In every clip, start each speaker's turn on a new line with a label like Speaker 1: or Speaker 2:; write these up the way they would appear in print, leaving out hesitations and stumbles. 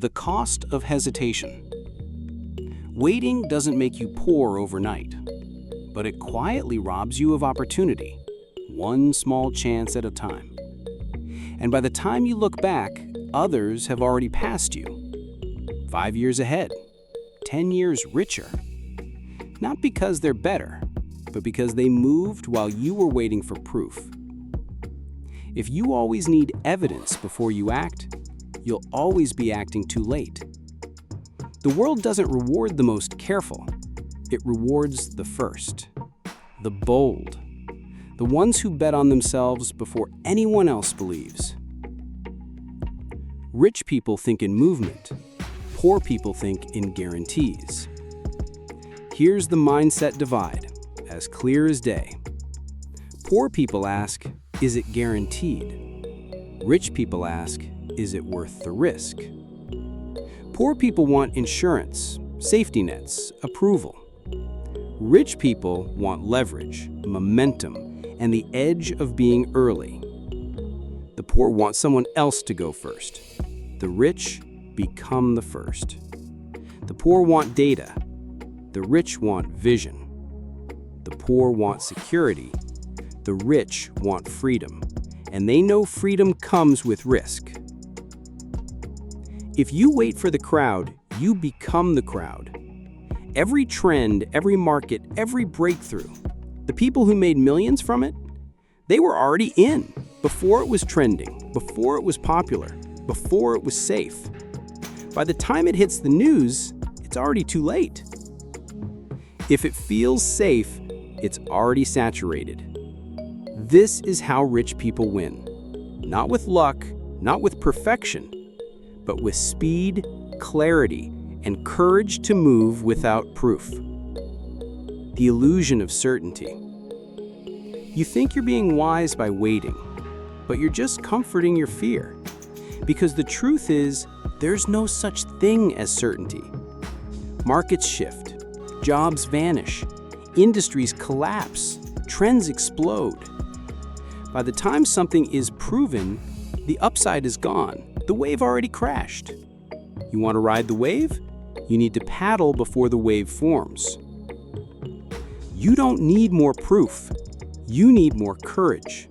Speaker 1: The cost of hesitation. Waiting doesn't make you poor overnight, but it quietly robs you of opportunity, one small chance at a time. And by the time you look back, others have already passed you. 5 years ahead, 10 years richer. Not because they're better, but because they moved while you were waiting for proof. If you always need evidence before you act, you'll always be acting too late. The world doesn't reward the most careful. It rewards the first, the bold, the ones who bet on themselves before anyone else believes. Rich people think in movement. Poor people think in guarantees. Here's the mindset divide, as clear as day. Poor people ask, is it guaranteed? Rich people ask, is it worth the risk? Poor people want insurance, safety nets, approval. Rich people want leverage, momentum, and the edge of being early. The poor want someone else to go first. The rich become the first. The poor want data. The rich want vision. The poor want security. The rich want freedom. And they know freedom comes with risk. If you wait for the crowd, you become the crowd. Every trend, every market, every breakthrough, the people who made millions from it, they were already in before it was trending, before it was popular, before it was safe. By the time it hits the news, it's already too late. If it feels safe, it's already saturated. This is how rich people win. Not with luck, not with perfection, but with speed, clarity, and courage to move without proof. The illusion of certainty. You think you're being wise by waiting, but you're just comforting your fear. Because the truth is, there's no such thing as certainty. Markets shift, jobs vanish, industries collapse, trends explode. By the time something is proven, the upside is gone. The wave already crashed. You want to ride the wave? You need to paddle before the wave forms. You don't need more proof. You need more courage.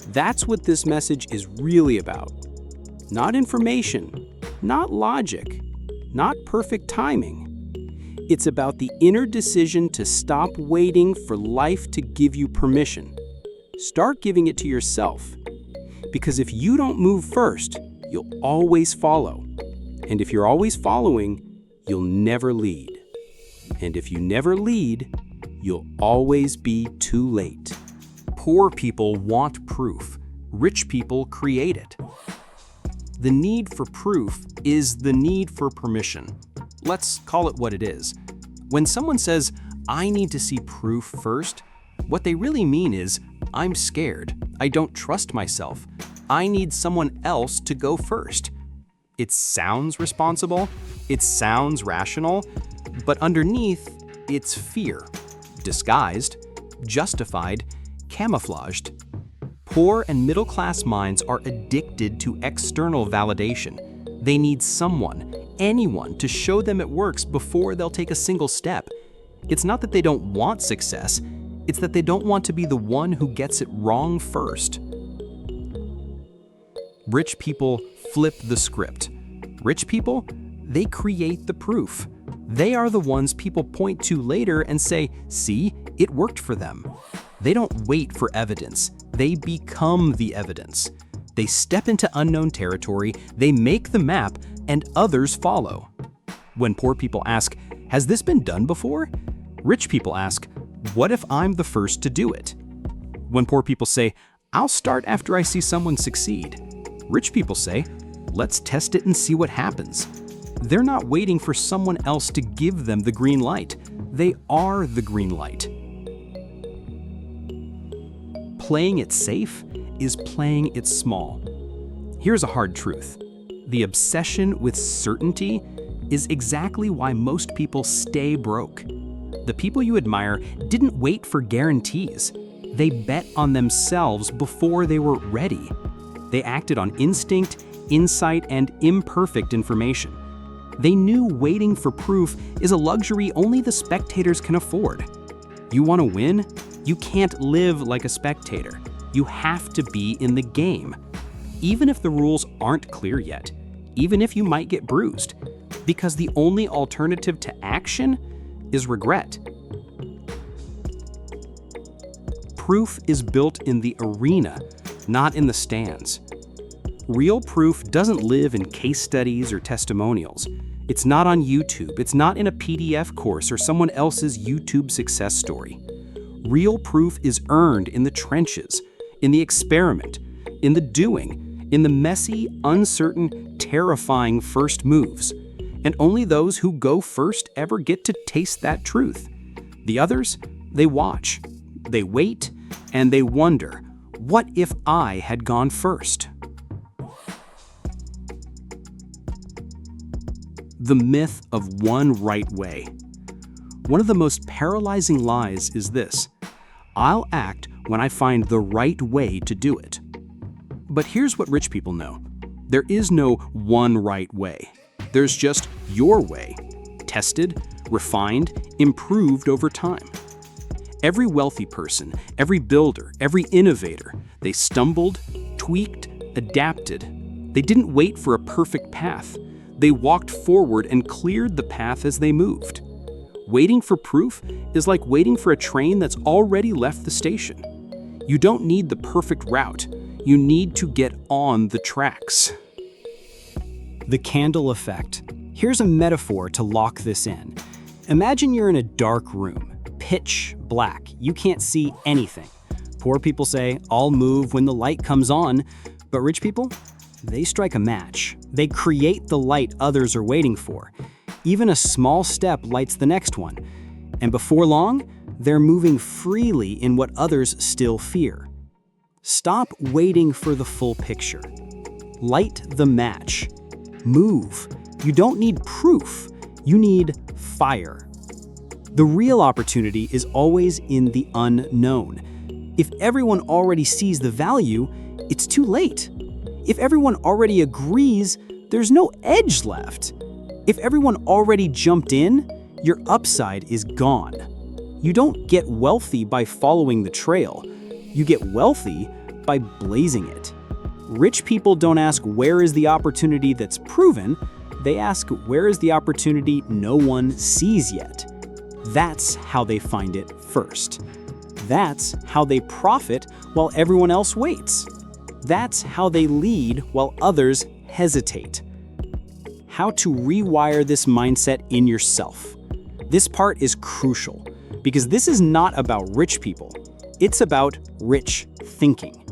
Speaker 1: That's what this message is really about. Not information, not logic, not perfect timing. It's about the inner decision to stop waiting for life to give you permission. Start giving it to yourself. Because if you don't move first, you'll always follow. And if you're always following, you'll never lead. And if you never lead, you'll always be too late.
Speaker 2: Poor people want proof. Rich people create it. The need for proof is the need for permission. Let's call it what it is. When someone says, I need to see proof first, what they really mean is, I'm scared. I don't trust myself. I need someone else to go first. It sounds responsible, it sounds rational, but underneath, it's fear. Disguised, justified, camouflaged. Poor and middle-class minds are addicted to external validation. They need someone, anyone, to show them it works before they'll take a single step. It's not that they don't want success, it's that they don't want to be the one who gets it wrong first. Rich people flip the script. Rich people, they create the proof. They are the ones people point to later and say, see, it worked for them. They don't wait for evidence. They become the evidence. They step into unknown territory, they make the map, and others follow. When poor people ask, has this been done before? Rich people ask, what if I'm the first to do it? When poor people say, I'll start after I see someone succeed. Rich people say, let's test it and see what happens. They're not waiting for someone else to give them the green light. They are the green light. Playing it safe is playing it small. Here's a hard truth. The obsession with certainty is exactly why most people stay broke. The people you admire didn't wait for guarantees. They bet on themselves before they were ready. They acted on instinct, insight, and imperfect information. They knew waiting for proof is a luxury only the spectators can afford. You want to win? You can't live like a spectator. You have to be in the game. Even if the rules aren't clear yet, even if you might get bruised, because the only alternative to action is regret. Proof is built in the arena, not in the stands. Real proof doesn't live in case studies or testimonials. It's not on YouTube. It's not in a PDF course or someone else's YouTube success story. Real proof is earned in the trenches, in the experiment, in the doing, in the messy, uncertain, terrifying first moves. And only those who go first ever get to taste that truth. The others, they watch, they wait, and they wonder, what if I had gone first? The myth of one right way. One of the most paralyzing lies is this: I'll act when I find the right way to do it. But here's what rich people know. There is no one right way. There's just your way, tested, refined, improved over time. Every wealthy person, every builder, every innovator, they stumbled, tweaked, adapted. They didn't wait for a perfect path. They walked forward and cleared the path as they moved. Waiting for proof is like waiting for a train that's already left the station. You don't need the perfect route. You need to get on the tracks. The candle effect. Here's a metaphor to lock this in. Imagine you're in a dark room, pitch black. You can't see anything. Poor people say, I'll move when the light comes on. But rich people? They strike a match. They create the light others are waiting for. Even a small step lights the next one. And before long, they're moving freely in what others still fear. Stop waiting for the full picture. Light the match. Move. You don't need proof. You need fire. The real opportunity is always in the unknown. If everyone already sees the value, it's too late. If everyone already agrees, there's no edge left. If everyone already jumped in, your upside is gone. You don't get wealthy by following the trail. You get wealthy by blazing it. Rich people don't ask, where is the opportunity that's proven? They ask, where is the opportunity no one sees yet? That's how they find it first. That's how they profit while everyone else waits. That's how they lead while others hesitate. How to rewire this mindset in yourself. This part is crucial because this is not about rich people. It's about rich thinking.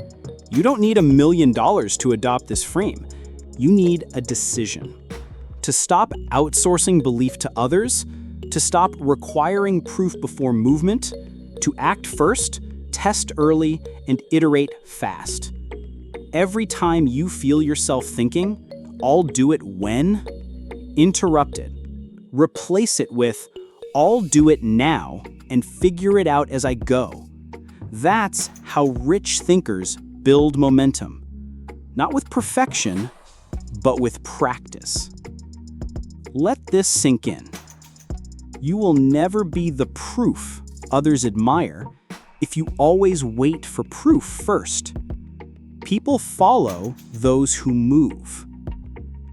Speaker 2: You don't need $1 million to adopt this frame. You need a decision. To stop outsourcing belief to others, to stop requiring proof before movement, to act first, test early, and iterate fast. Every time you feel yourself thinking, I'll do it when, interrupt it. Replace it with, I'll do it now and figure it out as I go. That's how rich thinkers build momentum. Not with perfection, but with practice. Let this sink in. You will never be the proof others admire if you always wait for proof first. People follow those who move.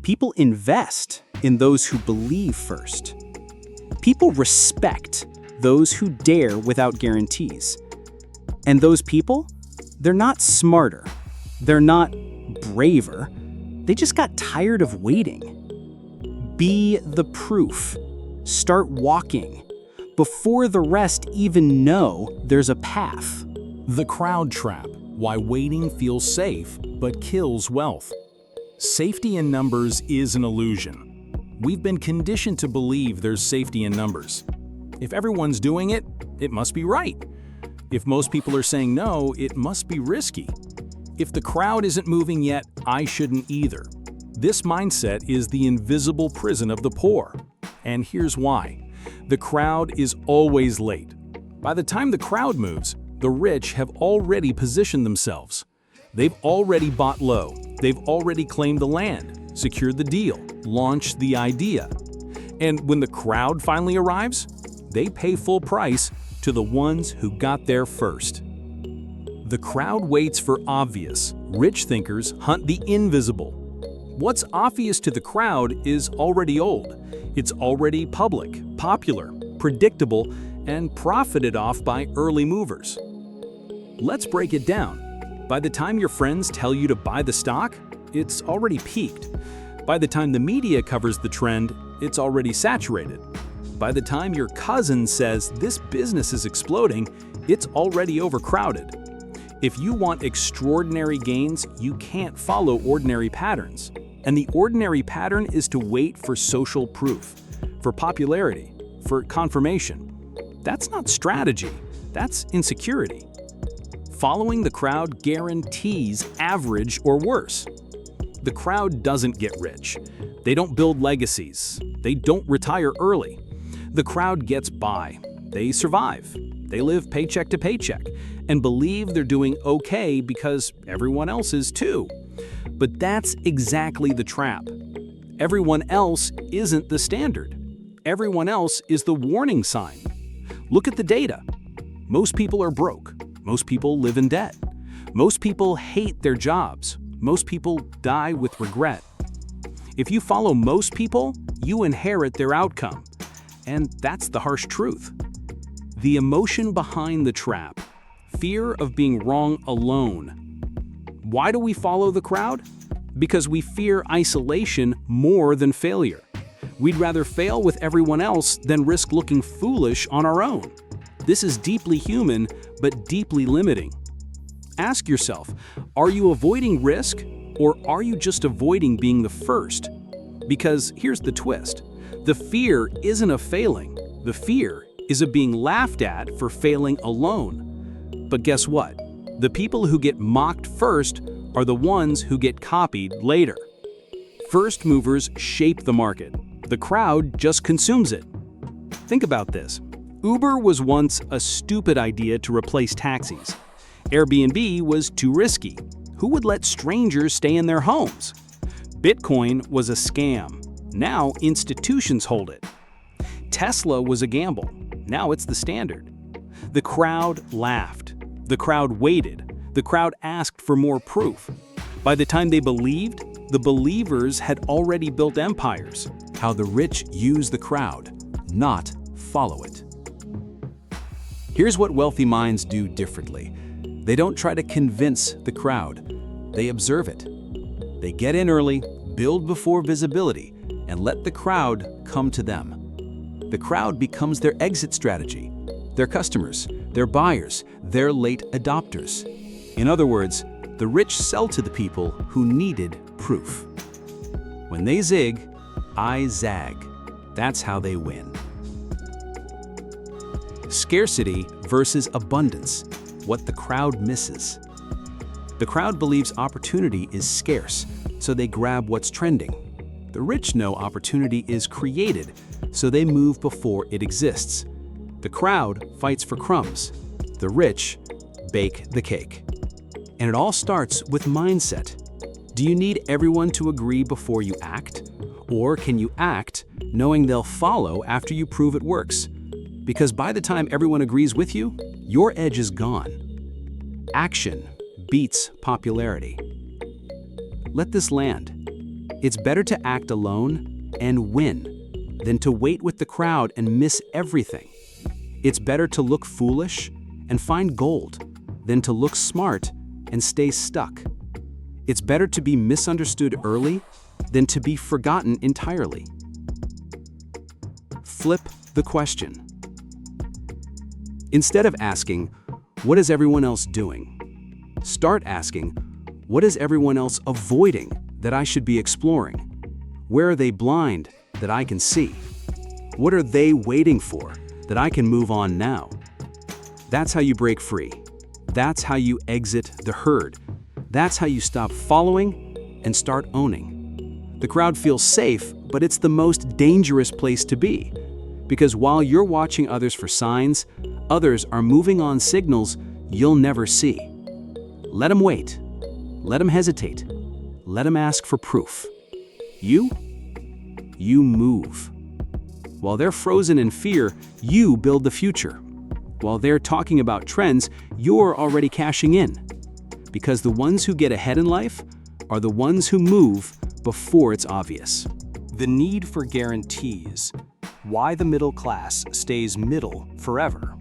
Speaker 2: People invest in those who believe first. People respect those who dare without guarantees. And those people, they're not smarter. They're not braver. They just got tired of waiting. Be the proof. Start walking before the rest even know there's a path.
Speaker 3: The crowd trap. Why waiting feels safe but kills wealth. Safety in numbers is an illusion. We've been conditioned to believe there's safety in numbers. If everyone's doing it, it must be right. If most people are saying no, it must be risky. If the crowd isn't moving yet, I shouldn't either. This mindset is the invisible prison of the poor. And here's why. The crowd is always late. By the time the crowd moves, the rich have already positioned themselves. They've already bought low. They've already claimed the land, secured the deal, launched the idea. And when the crowd finally arrives, they pay full price to the ones who got there first. The crowd waits for obvious. Rich thinkers hunt the invisible. What's obvious to the crowd is already old. It's already public, popular, predictable, and profited off by early movers. Let's break it down. By the time your friends tell you to buy the stock, it's already peaked. By the time the media covers the trend, it's already saturated. By the time your cousin says this business is exploding, it's already overcrowded. If you want extraordinary gains, you can't follow ordinary patterns. And the ordinary pattern is to wait for social proof, for popularity, for confirmation. That's not strategy, that's insecurity. Following the crowd guarantees average or worse. The crowd doesn't get rich. They don't build legacies. They don't retire early. The crowd gets by. They survive. They live paycheck to paycheck and believe they're doing okay because everyone else is too. But that's exactly the trap. Everyone else isn't the standard. Everyone else is the warning sign. Look at the data. Most people are broke. Most people live in debt. Most people hate their jobs. Most people die with regret. If you follow most people, you inherit their outcome. And that's the harsh truth. The emotion behind the trap, fear of being wrong alone. Why do we follow the crowd? Because we fear isolation more than failure. We'd rather fail with everyone else than risk looking foolish on our own. This is deeply human, but deeply limiting. Ask yourself, are you avoiding risk, or are you just avoiding being the first? Because here's the twist. The fear isn't of failing. The fear is of being laughed at for failing alone. But guess what? The people who get mocked first are the ones who get copied later. First movers shape the market. The crowd just consumes it. Think about this. Uber was once a stupid idea to replace taxis. Airbnb was too risky. Who would let strangers stay in their homes? Bitcoin was a scam. Now institutions hold it. Tesla was a gamble. Now it's the standard. The crowd laughed. The crowd waited. The crowd asked for more proof. By the time they believed, the believers had already built empires.
Speaker 2: How the rich use the crowd, not follow it. Here's what wealthy minds do differently. They don't try to convince the crowd. They observe it. They get in early, build before visibility, and let the crowd come to them. The crowd becomes their exit strategy, their customers, their buyers, their late adopters. In other words, the rich sell to the people who needed proof. When they zig, I zag. That's how they win. Scarcity versus abundance, what the crowd misses. The crowd believes opportunity is scarce, so they grab what's trending. The rich know opportunity is created, so they move before it exists. The crowd fights for crumbs. The rich bake the cake. And it all starts with mindset. Do you need everyone to agree before you act? Or can you act knowing they'll follow after you prove it works? Because by the time everyone agrees with you, your edge is gone. Action beats popularity. Let this land. It's better to act alone and win than to wait with the crowd and miss everything. It's better to look foolish and find gold than to look smart and stay stuck. It's better to be misunderstood early than to be forgotten entirely. Flip the question. Instead of asking, what is everyone else doing? Start asking, what is everyone else avoiding that I should be exploring? Where are they blind that I can see? What are they waiting for that I can move on now? That's how you break free. That's how you exit the herd. That's how you stop following and start owning. The crowd feels safe, but it's the most dangerous place to be. Because while you're watching others for signs, others are moving on signals you'll never see. Let them wait.
Speaker 1: Let them hesitate. Let them ask for proof. You move. While they're frozen in fear, you build the future. While they're talking about trends, you're already cashing in. Because the ones who get ahead in life are the ones who move before it's obvious.
Speaker 2: The need for guarantees. Why the middle class stays middle forever.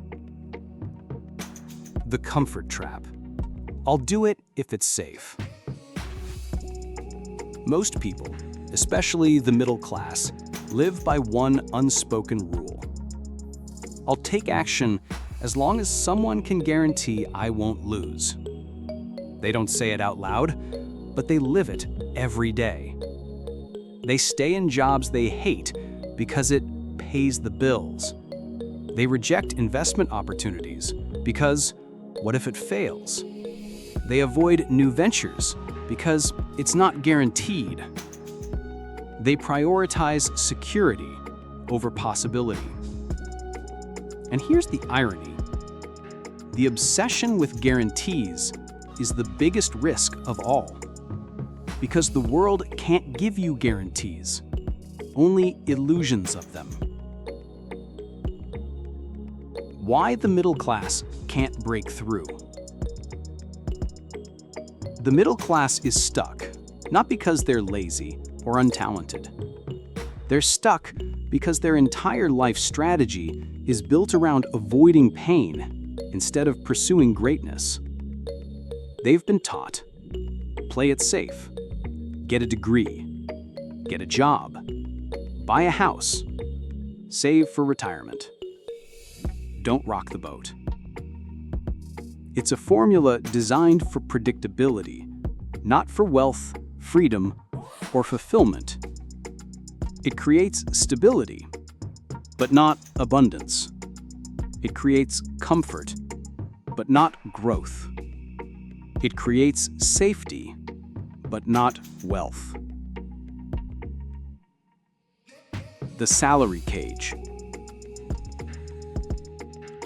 Speaker 2: The comfort trap. I'll do it if it's safe. Most people, especially the middle class, live by one unspoken rule. I'll take action as long as someone can guarantee I won't lose. They don't say it out loud, but they live it every day. They stay in jobs they hate because it pays the bills. They reject investment opportunities because what if it fails? They avoid new ventures because it's not guaranteed. They prioritize security over possibility. And here's the irony. The obsession with guarantees is the biggest risk of all. Because the world can't give you guarantees, only illusions of them. Why the middle class can't break through. The middle class is stuck, not because they're lazy or untalented. They're stuck because their entire life strategy is built around avoiding pain instead of pursuing greatness. They've been taught, play it safe, get a degree, get a job, buy a house, save for retirement. Don't rock the boat. It's a formula designed for predictability, not for wealth, freedom, or fulfillment. It creates stability, but not abundance. It creates comfort, but not growth. It creates safety, but not wealth. The salary cage.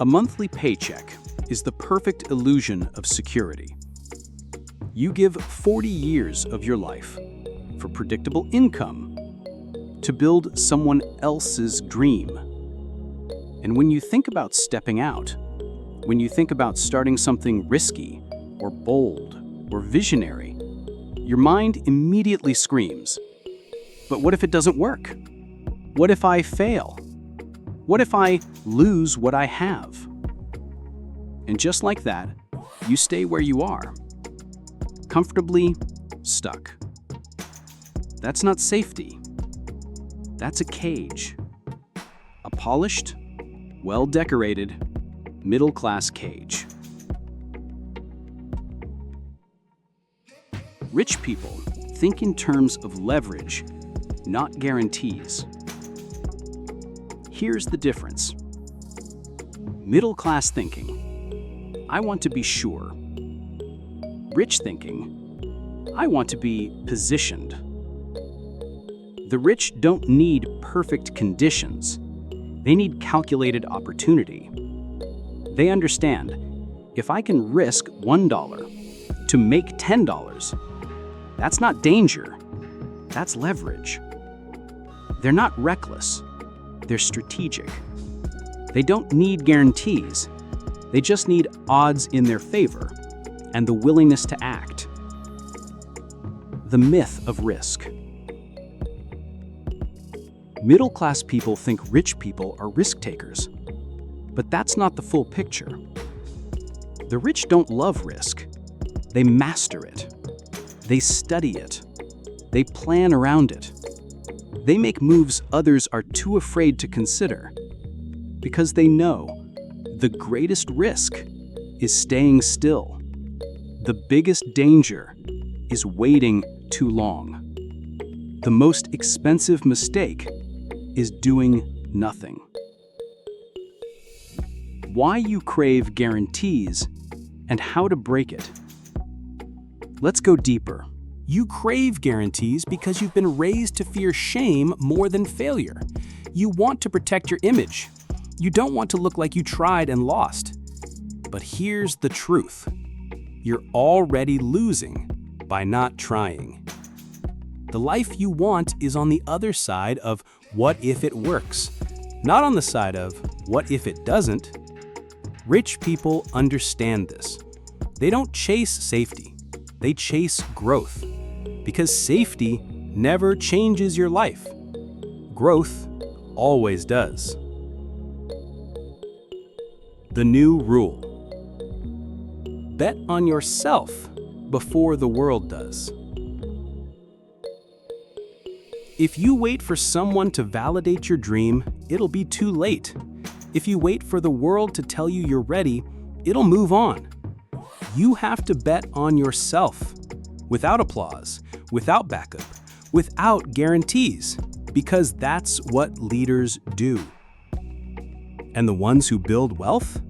Speaker 2: A monthly paycheck is the perfect illusion of security. You give 40 years of your life for predictable income to build someone else's dream. And when you think about stepping out, when you think about starting something risky or bold or visionary, your mind immediately screams, but what if it doesn't work? What if I fail? What if I lose what I have? And just like that, you stay where you are, comfortably stuck. That's not safety. That's a cage. A polished, well-decorated, middle-class cage. Rich people think in terms of leverage, not guarantees. Here's the difference. Middle-class thinking, I want to be sure. Rich thinking, I want to be positioned. The rich don't need perfect conditions. They need calculated opportunity. They understand, if I can risk $1 to make $10, that's not danger, that's leverage. They're not reckless, they're strategic. They don't need guarantees, they just need odds in their favor and the willingness to act. The myth of risk. Middle-class people think rich people are risk takers, but that's not the full picture. The rich don't love risk, they master it. They study it. They plan around it. They make moves others are too afraid to consider because they know the greatest risk is staying still. The biggest danger is waiting too long. The most expensive mistake is doing nothing. Why you crave guarantees and how to break it. Let's go deeper. You crave guarantees because you've been raised to fear shame more than failure. You want to protect your image. You don't want to look like you tried and lost. But here's the truth. You're already losing
Speaker 1: by not trying. The life you want is on the other side of what if it works, not on the side of what if it doesn't. Rich people understand this. They don't chase safety, they chase growth, because safety never changes your life. Growth always does. The new rule: bet on yourself before the world does. If you wait for someone to validate your dream, it'll be too late. If you wait for the world to tell you you're ready, it'll move on. You have to bet on yourself, without applause, without backup, without guarantees, because that's what leaders do. And the ones who build wealth?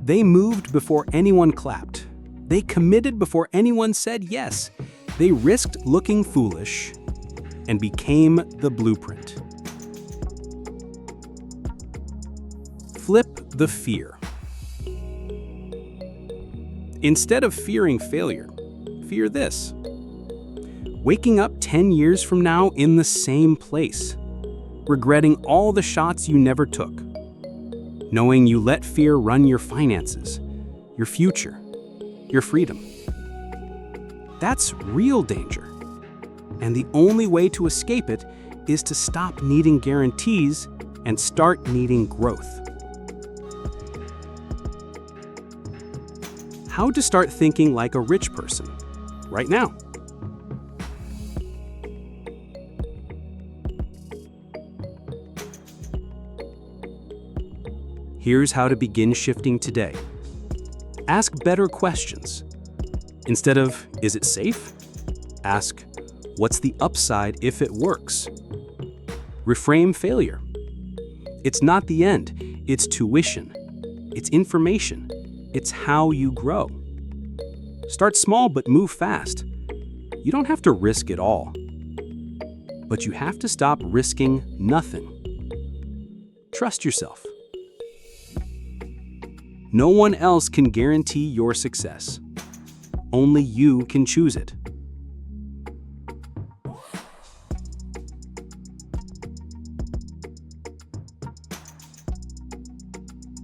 Speaker 1: They moved before anyone clapped. They committed before anyone said yes. They risked looking foolish and became the blueprint. Flip the fear. Instead of fearing failure, fear this: waking up 10 years from now in the same place, regretting all the shots you never took, knowing you let fear run your finances, your future, your freedom. That's real danger. And the only way to escape it is to stop needing guarantees and start needing growth. How to start thinking like a rich person right now. Here's how to begin shifting today. Ask better questions. Instead of, is it safe? Ask, what's the upside if it works? Reframe failure. It's not the end, it's tuition. It's information. It's how you grow. Start small but move fast. You don't have to risk it all. But you have to stop risking nothing. Trust yourself. No one else can guarantee your success. Only you can choose it.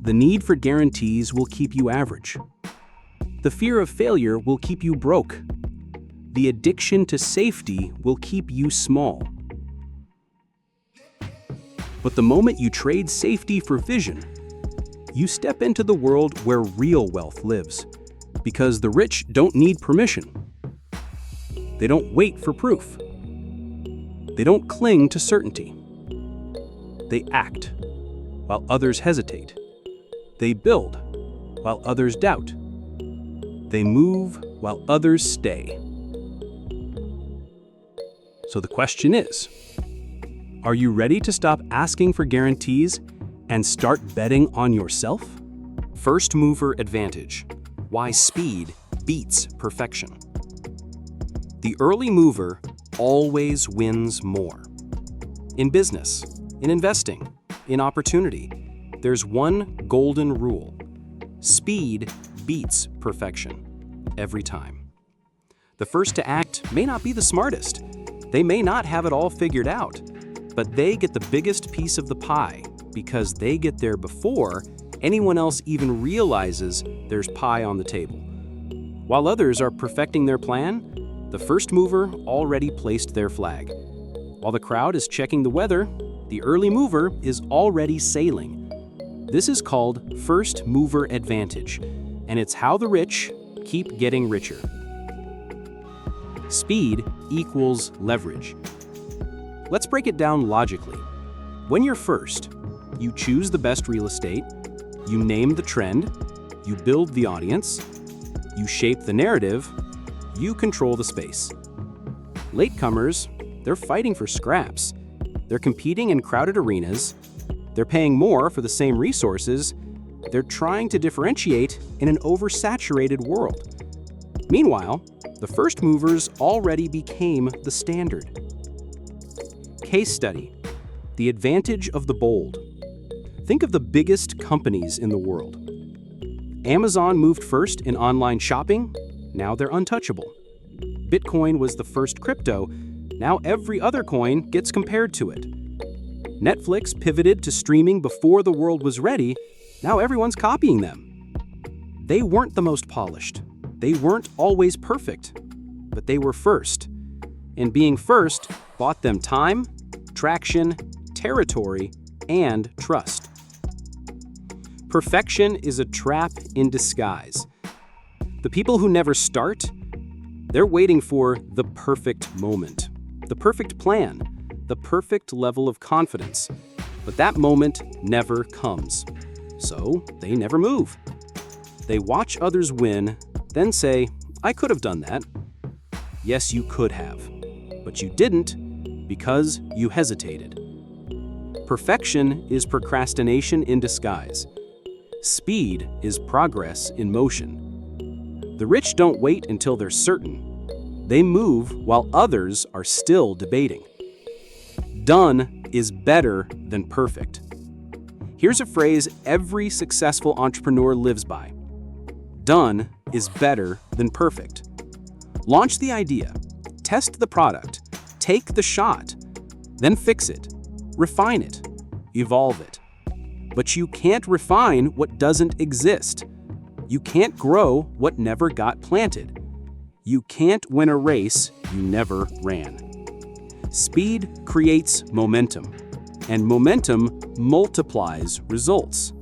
Speaker 1: The need for guarantees will keep you average. The fear of failure will keep you broke. The addiction to safety will keep you small. But the moment you trade safety for vision, you step into the world where real wealth lives, because the rich don't need permission. They don't wait for proof. They don't cling to certainty. They act while others hesitate. They build while others doubt. They move while others stay. So the question is, are you ready to stop asking for guarantees and start betting on yourself? First mover advantage: why speed beats perfection. The early mover always wins more. In business, in investing, in opportunity, there's one golden rule: speed beats perfection every time. The first to act may not be the smartest. They may not have it all figured out, but they get the biggest piece of the pie because they get there before anyone else even realizes there's pie on the table. While others are perfecting their plan, the first mover already placed their flag. While the crowd is checking the weather, the early mover is already sailing. This is called first mover advantage, and it's how the rich keep getting richer. Speed equals leverage. Let's break it down logically. When you're first, you choose the best real estate, you name the trend, you build the audience, you shape the narrative, you control the space. Latecomers, they're fighting for scraps. They're competing in crowded arenas. They're paying more for the same resources. They're trying to differentiate in an oversaturated world. Meanwhile, the first movers already became the standard. Case study: the advantage of the bold. Think of the biggest companies in the world. Amazon moved first in online shopping, now they're untouchable. Bitcoin was the first crypto. Now every other coin gets compared to it. Netflix pivoted to streaming before the world was ready. Now everyone's copying them. They weren't the most polished. They weren't always perfect. But they were first. And being first bought them time, traction, territory, and trust. Perfection is a trap in disguise. The people who never start, they're waiting for the perfect moment, the perfect plan, the perfect level of confidence. But that moment never comes. So they never move. They watch others win, then say, I could have done that. Yes, you could have. But you didn't because you hesitated. Perfection is procrastination in disguise. Speed is progress in motion. The rich don't wait until they're certain. They move while others are still debating. Done is better than perfect. Here's a phrase every successful entrepreneur lives by. Done is better than perfect. Launch the idea, test the product, take the shot, then fix it, refine it, evolve it. But you can't refine what doesn't exist. You can't grow what never got planted. You can't win a race you never ran. Speed creates momentum, and momentum multiplies results.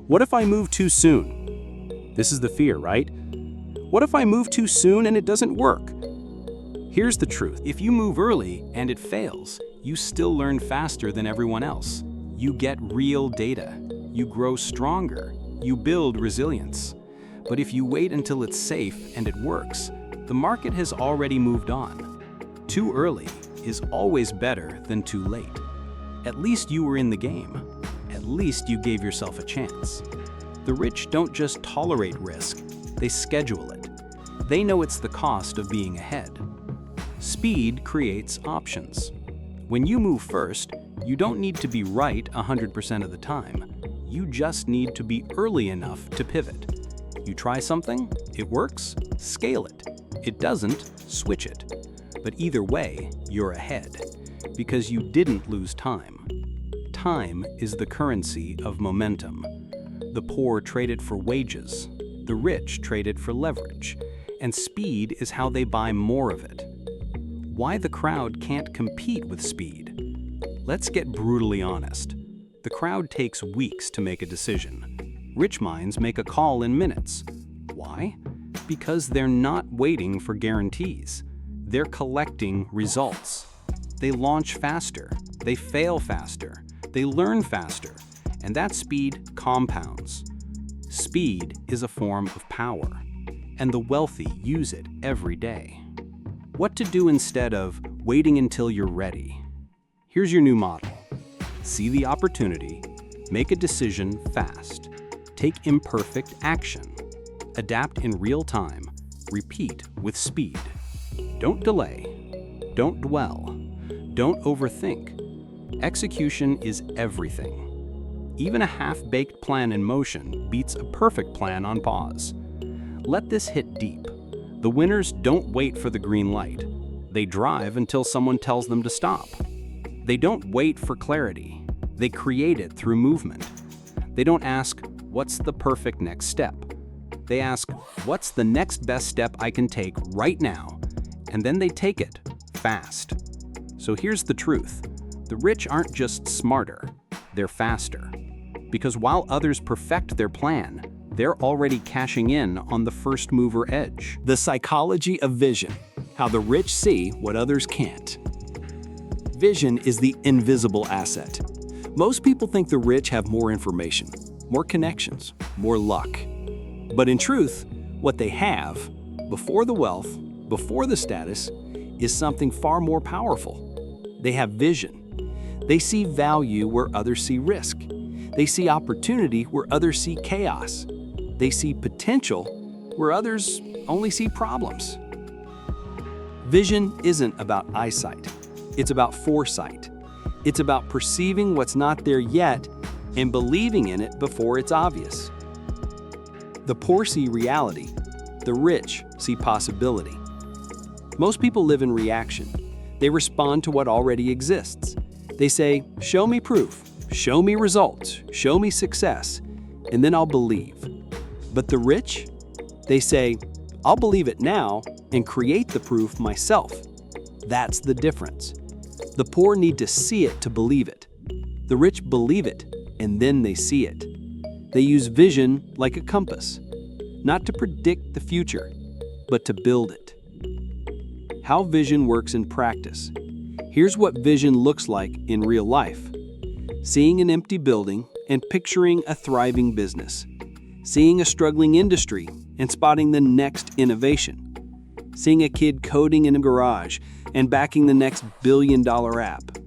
Speaker 1: What if I move too soon? This is the fear, right? What if I move too soon and it doesn't work? Here's the truth.
Speaker 2: If you move early and it fails, you still learn faster than everyone else. You get real data. You grow stronger. You build resilience. But if you wait until it's safe and it works, the market has already moved on. Too early is always better than too late. At least you were in the game. At least you gave yourself a chance. The rich don't just tolerate risk, they schedule it. They know it's the cost of being ahead. Speed creates options. When you move first, you don't need to be right 100% of the time. You just need to be early enough to pivot. You try something, it works, scale it. It doesn't, switch it. But either way, you're ahead, because you didn't lose time. Time is the currency of momentum. The poor trade it for wages. The rich trade it for leverage. And speed is how they buy more of it. Why the crowd can't compete with speed? Let's get brutally honest. The crowd takes weeks to make a decision. Rich minds make a call in minutes. Why? Because they're not waiting for guarantees. They're collecting results. They launch faster, they fail faster, they learn faster, and that speed compounds. Speed is a form of power, and the wealthy use it every day. What to do instead of waiting until you're ready? Here's your new model. See the opportunity, make a decision fast, take imperfect action, adapt in real time, repeat with speed. Don't delay, don't dwell, don't overthink. Execution is everything. Even a half-baked plan in motion beats a perfect plan on pause. Let this hit deep. The winners don't wait for the green light. They drive until someone tells them to stop. They don't wait for clarity. They create it through movement. They don't ask, what's the perfect next step? They ask, what's the next best step I can take right now? And then they take it, fast. So here's the truth. The rich aren't just smarter, they're faster. Because while others perfect their plan, they're already cashing in on the first mover edge.
Speaker 3: The psychology of vision, how the rich see what others can't. Vision is the invisible asset. Most people think the rich have more information, more connections, more luck. But in truth, what they have, before the wealth, before the status, is something far more powerful. They have vision. They see value where others see risk. They see opportunity where others see chaos. They see potential where others only see problems. Vision isn't about eyesight. It's about foresight. It's about perceiving what's not there yet and believing in it before it's obvious. The poor see reality. The rich see possibility.
Speaker 1: Most people live in reaction. They respond to what already exists. They say, "Show me proof, show me results, show me success, and then I'll believe." But the rich? They say, "I'll believe it now and create the proof myself." That's the difference. The poor need to see it to believe it. The rich believe it, and then they see it. They use vision like a compass, not to predict the future, but to build it. How vision works in practice. Here's what vision looks like in real life. Seeing an empty building and picturing a thriving business. Seeing a struggling industry and spotting the next innovation. Seeing a kid coding in a garage and backing the next billion-dollar app.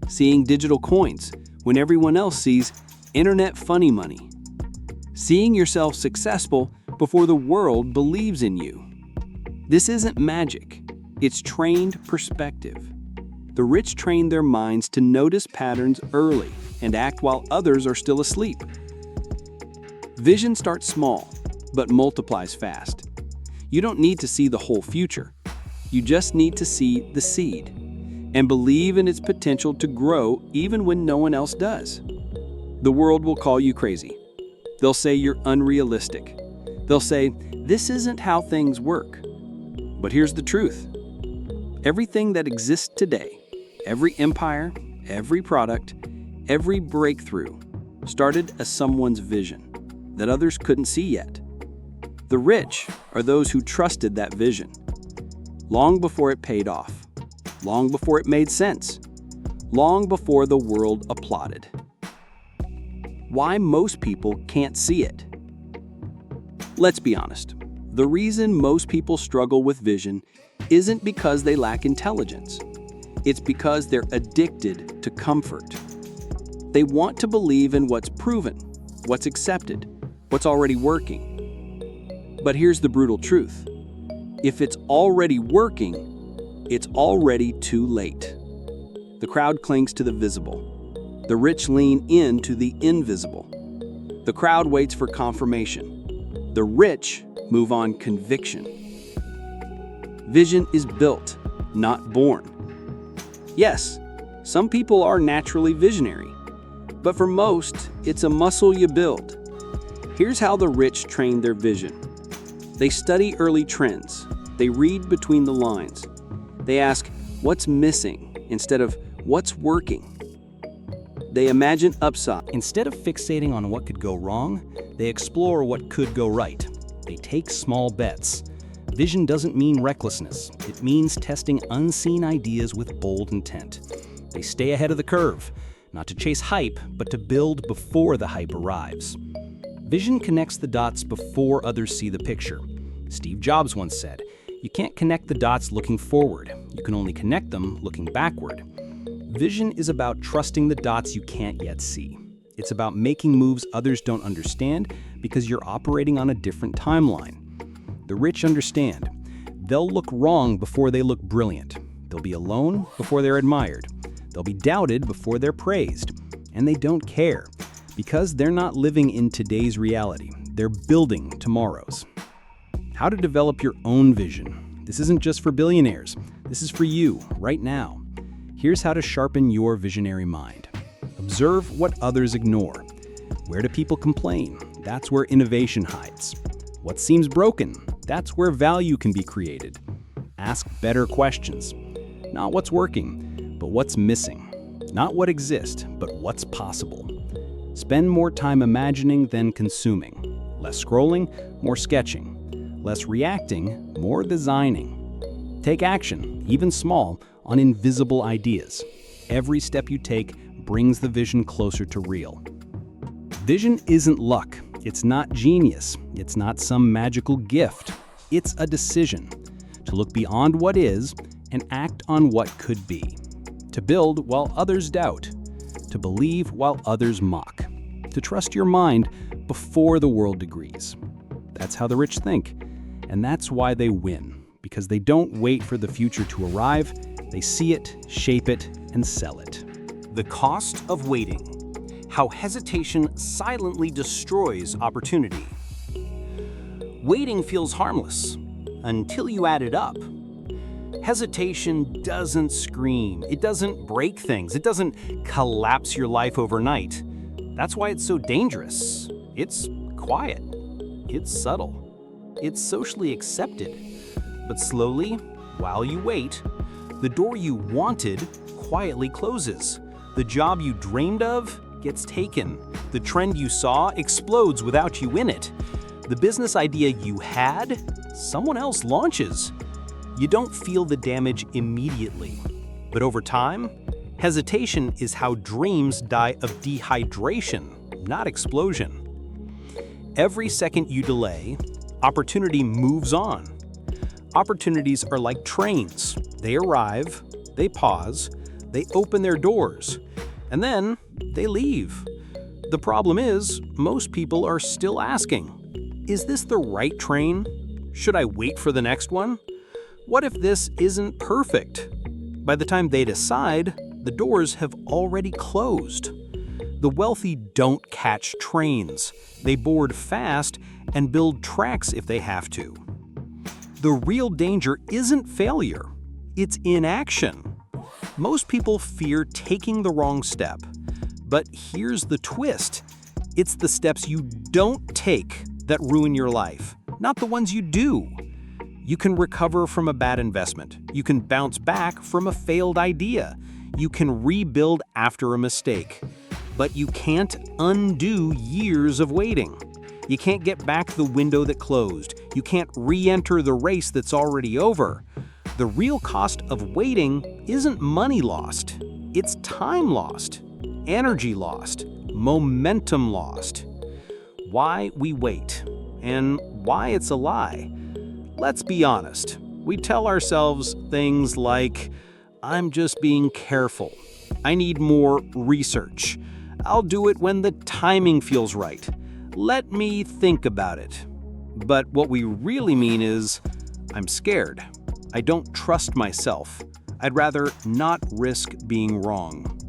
Speaker 1: Seeing digital coins when everyone else sees internet funny money. Seeing yourself successful before the world believes in you. This isn't magic. It's trained perspective. The rich train their minds to notice patterns early and act while others are still asleep. Vision starts small, but multiplies fast. You don't need to see the whole future. You just need to see the seed and believe in its potential to grow even when no one else does. The world will call you crazy. They'll say you're unrealistic. They'll say, "This isn't how things work." But here's the truth. Everything that exists today, every empire, every product, every breakthrough, started as someone's vision that others couldn't see yet. The rich are those who trusted that vision, long before it paid off, long before it made sense, long before the world applauded. Why most people can't see it? Let's be honest. The reason most people struggle with vision isn't because they lack intelligence. It's because they're addicted to comfort. They want to believe in what's proven, what's accepted, what's already working. But here's the brutal truth. If it's already working, it's already too late. The crowd clings to the visible. The rich lean into the invisible. The crowd waits for confirmation. The rich move on conviction. Vision is built, not born. Yes, some people are naturally visionary, but for most, it's a muscle you build. Here's how the rich train their vision. They study early trends. They read between the lines. They ask, "What's missing?" instead of "What's working?" They imagine upside.
Speaker 2: Instead of fixating on what could go wrong, they explore what could go right. They take small bets. Vision doesn't mean recklessness. It means testing unseen ideas with bold intent. They stay ahead of the curve, not to chase hype, but to build before the hype arrives. Vision connects the dots before others see the picture. Steve Jobs once said, "You can't connect the dots looking forward. You can only connect them looking backward." Vision is about trusting the dots you can't yet see. It's about making moves others don't understand because you're operating on a different timeline. The rich understand. They'll look wrong before they look brilliant. They'll be alone before they're admired. They'll be doubted before they're praised. And they don't care because they're not living in today's reality. They're building tomorrow's. How to develop your own vision. This isn't just for billionaires. This is for you right now. Here's how to sharpen your visionary mind. Observe what others ignore. Where do people complain? That's where innovation hides. What seems broken? That's where value can be created. Ask better questions. Not what's working, but what's missing. Not what exists, but what's possible. Spend more time imagining than consuming. Less scrolling, more sketching. Less reacting, more designing. Take action, even small, on invisible ideas. Every step you take brings the vision closer to real. Vision isn't luck. It's not genius. It's not some magical gift. It's a decision to look beyond what is and act on what could be. To build while others doubt. To believe while others mock. To trust your mind before the world agrees. That's how the rich think. And that's why they win. Because they don't wait for the future to arrive. They see it, shape it, and sell it.
Speaker 1: The cost of waiting. How hesitation silently destroys opportunity. Waiting feels harmless until you add it up.
Speaker 2: Hesitation doesn't scream, it doesn't break things, it doesn't collapse your life overnight. That's why it's so dangerous. It's quiet, it's subtle, it's socially accepted. But slowly, while you wait, the door you wanted quietly closes. The job you dreamed of gets taken. The trend you saw explodes without you in it. The business idea you had, someone else launches. You don't feel the damage immediately. But over time, hesitation is how dreams die of dehydration, not explosion. Every second you delay, opportunity moves on. Opportunities are like trains. They arrive, they pause, they open their doors, and then they leave. The problem is, most people are still asking, is this the right train? Should I wait for the next one? What if this isn't perfect? By the time they decide, the doors have already closed. The wealthy don't catch trains. They board fast and build tracks if they have to. The real danger isn't failure, it's inaction. Most people fear taking the wrong step. But here's the twist. It's the steps you don't take that ruin your life, not the ones you do. You can recover from a bad investment. You can bounce back from a failed idea. You can rebuild after a mistake. But you can't undo years of waiting. You can't get back the window that closed. You can't re-enter the race that's already over. The real cost of waiting isn't money lost. It's time lost, energy lost, momentum lost. Why we wait, and why it's a lie. Let's be honest. We tell ourselves things like, I'm just being careful. I need more research. I'll do it when the timing feels right. Let me think about it. But what we really mean is, I'm scared. I don't trust myself. I'd rather not risk being wrong.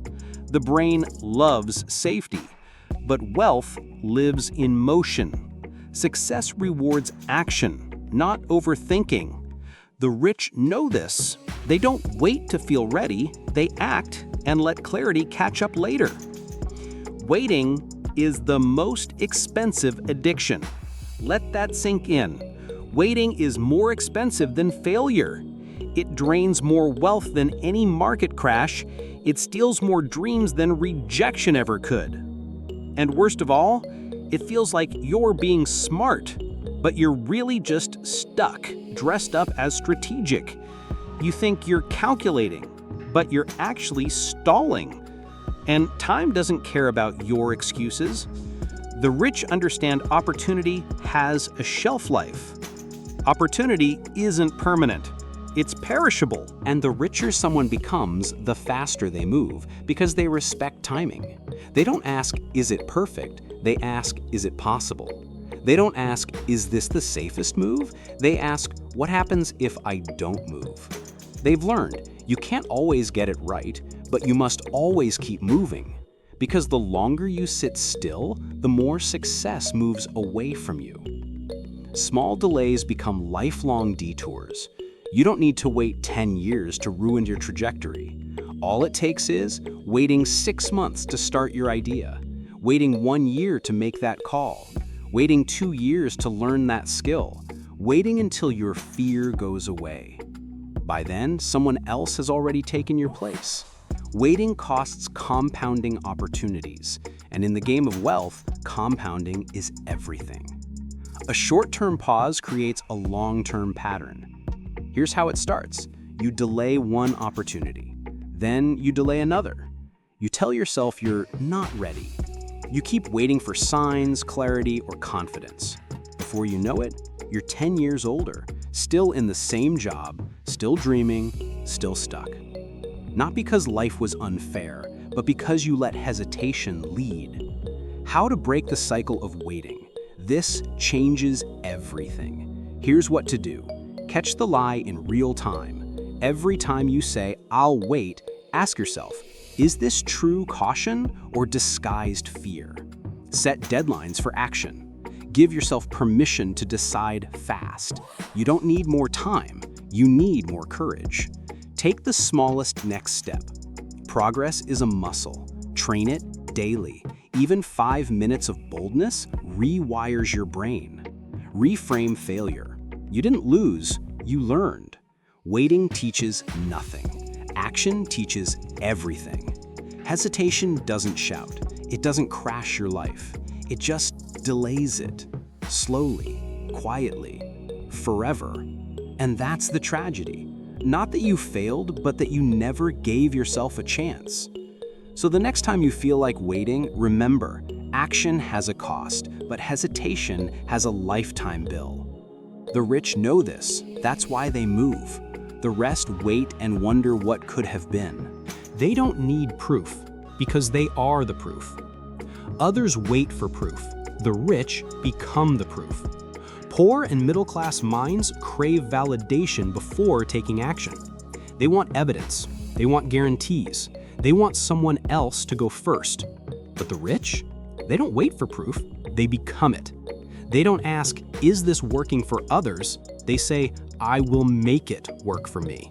Speaker 2: The brain loves safety, but wealth lives in motion. Success rewards action, not overthinking. The rich know this. They don't wait to feel ready, they act and let clarity catch up later. Waiting is the most expensive addiction. Let that sink in. Waiting is more expensive than failure. It drains more wealth than any market crash. It steals more dreams than rejection ever could. And worst of all, it feels like you're being smart, but you're really just stuck, dressed up as strategic. You think you're calculating, but you're actually stalling. And time doesn't care about your excuses. The rich understand opportunity has a shelf life. Opportunity isn't permanent. It's perishable.
Speaker 1: And the richer someone becomes, the faster they move, because they respect timing. They don't ask, is it perfect? They ask, is it possible? They don't ask, is this the safest move? They ask, what happens if I don't move? They've learned, you can't always get it right, but you must always keep moving. Because the longer you sit still, the more success moves away from you. Small delays become lifelong detours. You don't need to wait 10 years to ruin your trajectory. All it takes is waiting 6 months to start your idea, waiting 1 year to make that call, waiting 2 years to learn that skill, waiting until your fear goes away. By then, someone else has already taken your place. Waiting costs compounding opportunities, and in the game of wealth, compounding is everything. A short-term pause creates a long-term pattern. Here's how it starts. You delay one opportunity. Then you delay another. You tell yourself you're not ready. You keep waiting for signs, clarity, or confidence. Before you know it, you're 10 years older, still in the same job, still dreaming, still stuck. Not because life was unfair, but because you let hesitation lead. How to break the cycle of waiting. This changes everything. Here's what to do. Catch the lie in real time. Every time you say, I'll wait, ask yourself, is this true caution or disguised fear? Set deadlines for action. Give yourself permission to decide fast. You don't need more time. You need more courage. Take the smallest next step. Progress is a muscle. Train it daily. Even 5 minutes of boldness rewires your brain. Reframe failure. You didn't lose, you learned. Waiting teaches nothing. Action teaches everything. Hesitation doesn't shout. It doesn't crash your life. It just delays it. Slowly, quietly, forever. And that's the tragedy. Not that you failed, but that you never gave yourself a chance. So the next time you feel like waiting, remember, action has a cost, but hesitation has a lifetime bill. The rich know this. That's why they move. The rest wait and wonder what could have been.
Speaker 2: They don't need proof because they are the proof. Others wait for proof. The rich become the proof. Poor and middle-class minds crave validation before taking action. They want evidence. They want guarantees. They want someone else to go first. But the rich? They don't wait for proof. They become it. They don't ask, is this working for others? They say, I will make it work for me.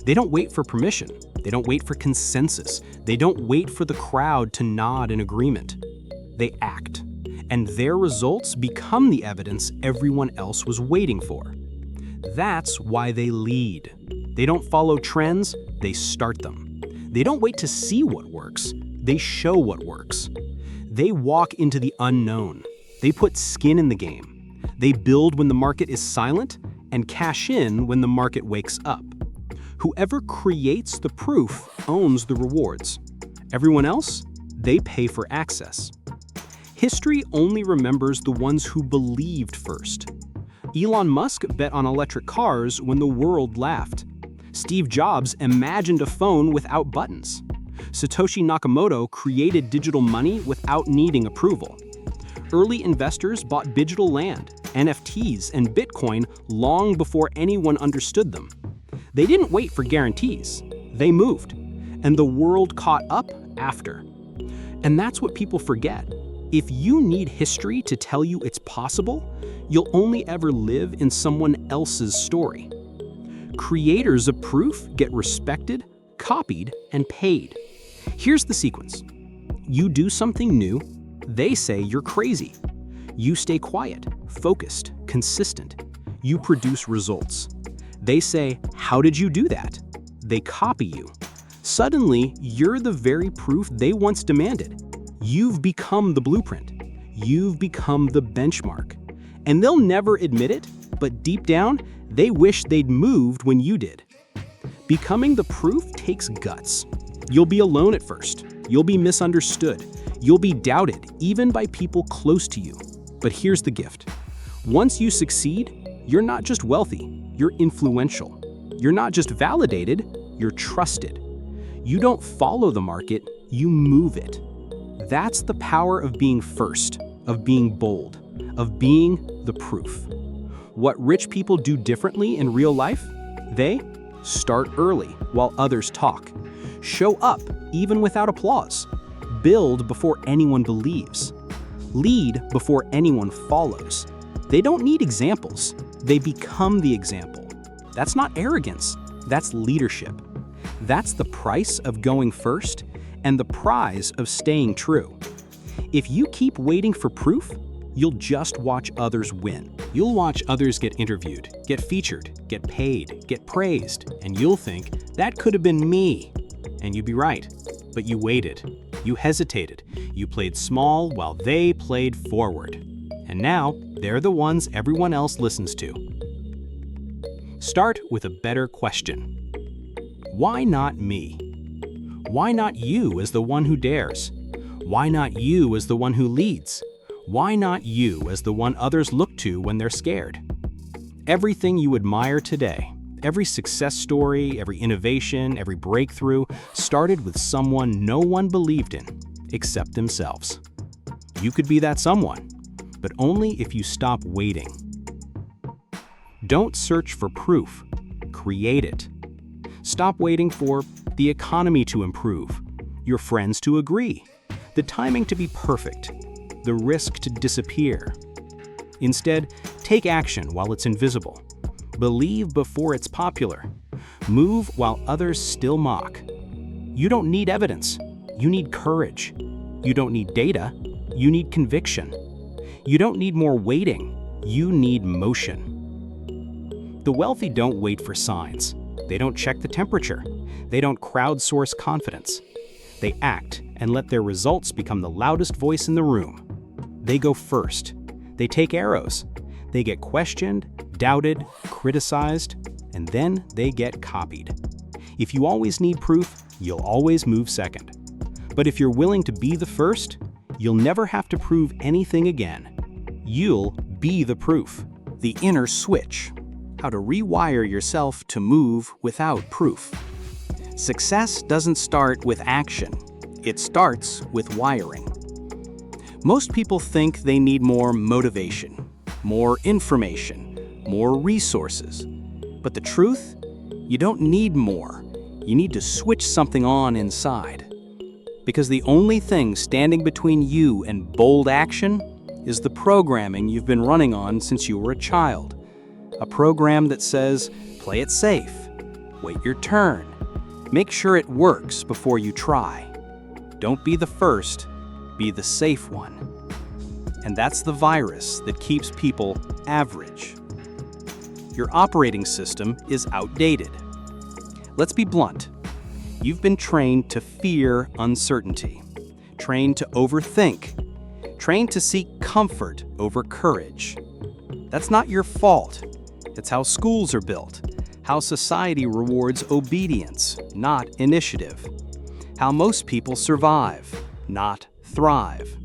Speaker 2: They don't wait for permission. They don't wait for consensus. They don't wait for the crowd to nod in agreement. They act. And their results become the evidence everyone else was waiting for. That's why they lead. They don't follow trends, they start them. They don't wait to see what works, they show what works. They walk into the unknown. They put skin in the game. They build when the market is silent and cash in when the market wakes up. Whoever creates the proof owns the rewards. Everyone else, they pay for access. History only remembers the ones who believed first. Elon Musk bet on electric cars when the world laughed. Steve Jobs imagined a phone without buttons. Satoshi Nakamoto created digital money without needing approval. Early investors bought digital land, NFTs, and Bitcoin long before anyone understood them. They didn't wait for guarantees. They moved. And the world caught up after. And that's what people forget. If you need history to tell you it's possible, you'll only ever live in someone else's story. Creators of proof get respected, copied, and paid. Here's the sequence. You do something new, they say you're crazy. You stay quiet, focused, consistent. You produce results. They say, how did you do that? They copy you. Suddenly, you're the very proof they once demanded. You've become the blueprint. You've become the benchmark. And they'll never admit it, but deep down, they wish they'd moved when you did. Becoming the proof takes guts. You'll be alone at first. You'll be misunderstood. You'll be doubted, even by people close to you. But here's the gift. Once you succeed, you're not just wealthy, you're influential. You're not just validated, you're trusted. You don't follow the market, you move it. That's the power of being first, of being bold, of being the proof. What rich people do differently in real life? They start early while others talk. Show up even without applause. Build before anyone believes. Lead before anyone follows. They don't need examples. They become the example. That's not arrogance. That's leadership. That's the price of going first and the prize of staying true. If you keep waiting for proof, you'll just watch others win. You'll watch others get interviewed, get featured, get paid, get praised, and you'll think, that could have been me. And you'd be right. But you waited. You hesitated. You played small while they played forward. And now, they're the ones everyone else listens to. Start with a better question. Why not me? Why not you as the one who dares? Why not you as the one who leads? Why not you as the one others look to when they're scared? Everything you admire today, every success story, every innovation, every breakthrough, started with someone no one believed in, except themselves. You could be that someone, but only if you stop waiting. Don't search for proof, create it. Stop waiting for the economy to improve, your friends to agree, the timing to be perfect, the risk to disappear. Instead, take action while it's invisible.
Speaker 1: Believe before it's popular. Move while others still mock. You don't need evidence. You need courage. You don't need data. You need conviction. You don't need more waiting. You need motion. The wealthy don't wait for signs. They don't check the temperature. They don't crowdsource confidence. They act and let their results become the loudest voice in the room. They go first. They take arrows. They get questioned, doubted, criticized, and then they get copied. If you always need proof, you'll always move second. But if you're willing to be the first, you'll never have to prove anything again. You'll be the proof. The inner switch. How to rewire yourself to move without proof. Success doesn't start with action. It starts with wiring. Most people think they need more motivation, more information, more resources. But the truth? You don't need more. You need to switch something on inside. Because the only thing standing between you and bold action is the programming you've been running on since you were a child. A program that says, play it safe, wait your turn, make sure it works before you try. Don't be the first, be the safe one. And that's the virus that keeps people average. Your operating system is outdated. Let's be blunt. You've been trained to fear uncertainty, trained to overthink, trained to seek comfort over courage. That's not your fault. It's how schools are built, how society rewards obedience, not initiative, how most people survive, not thrive.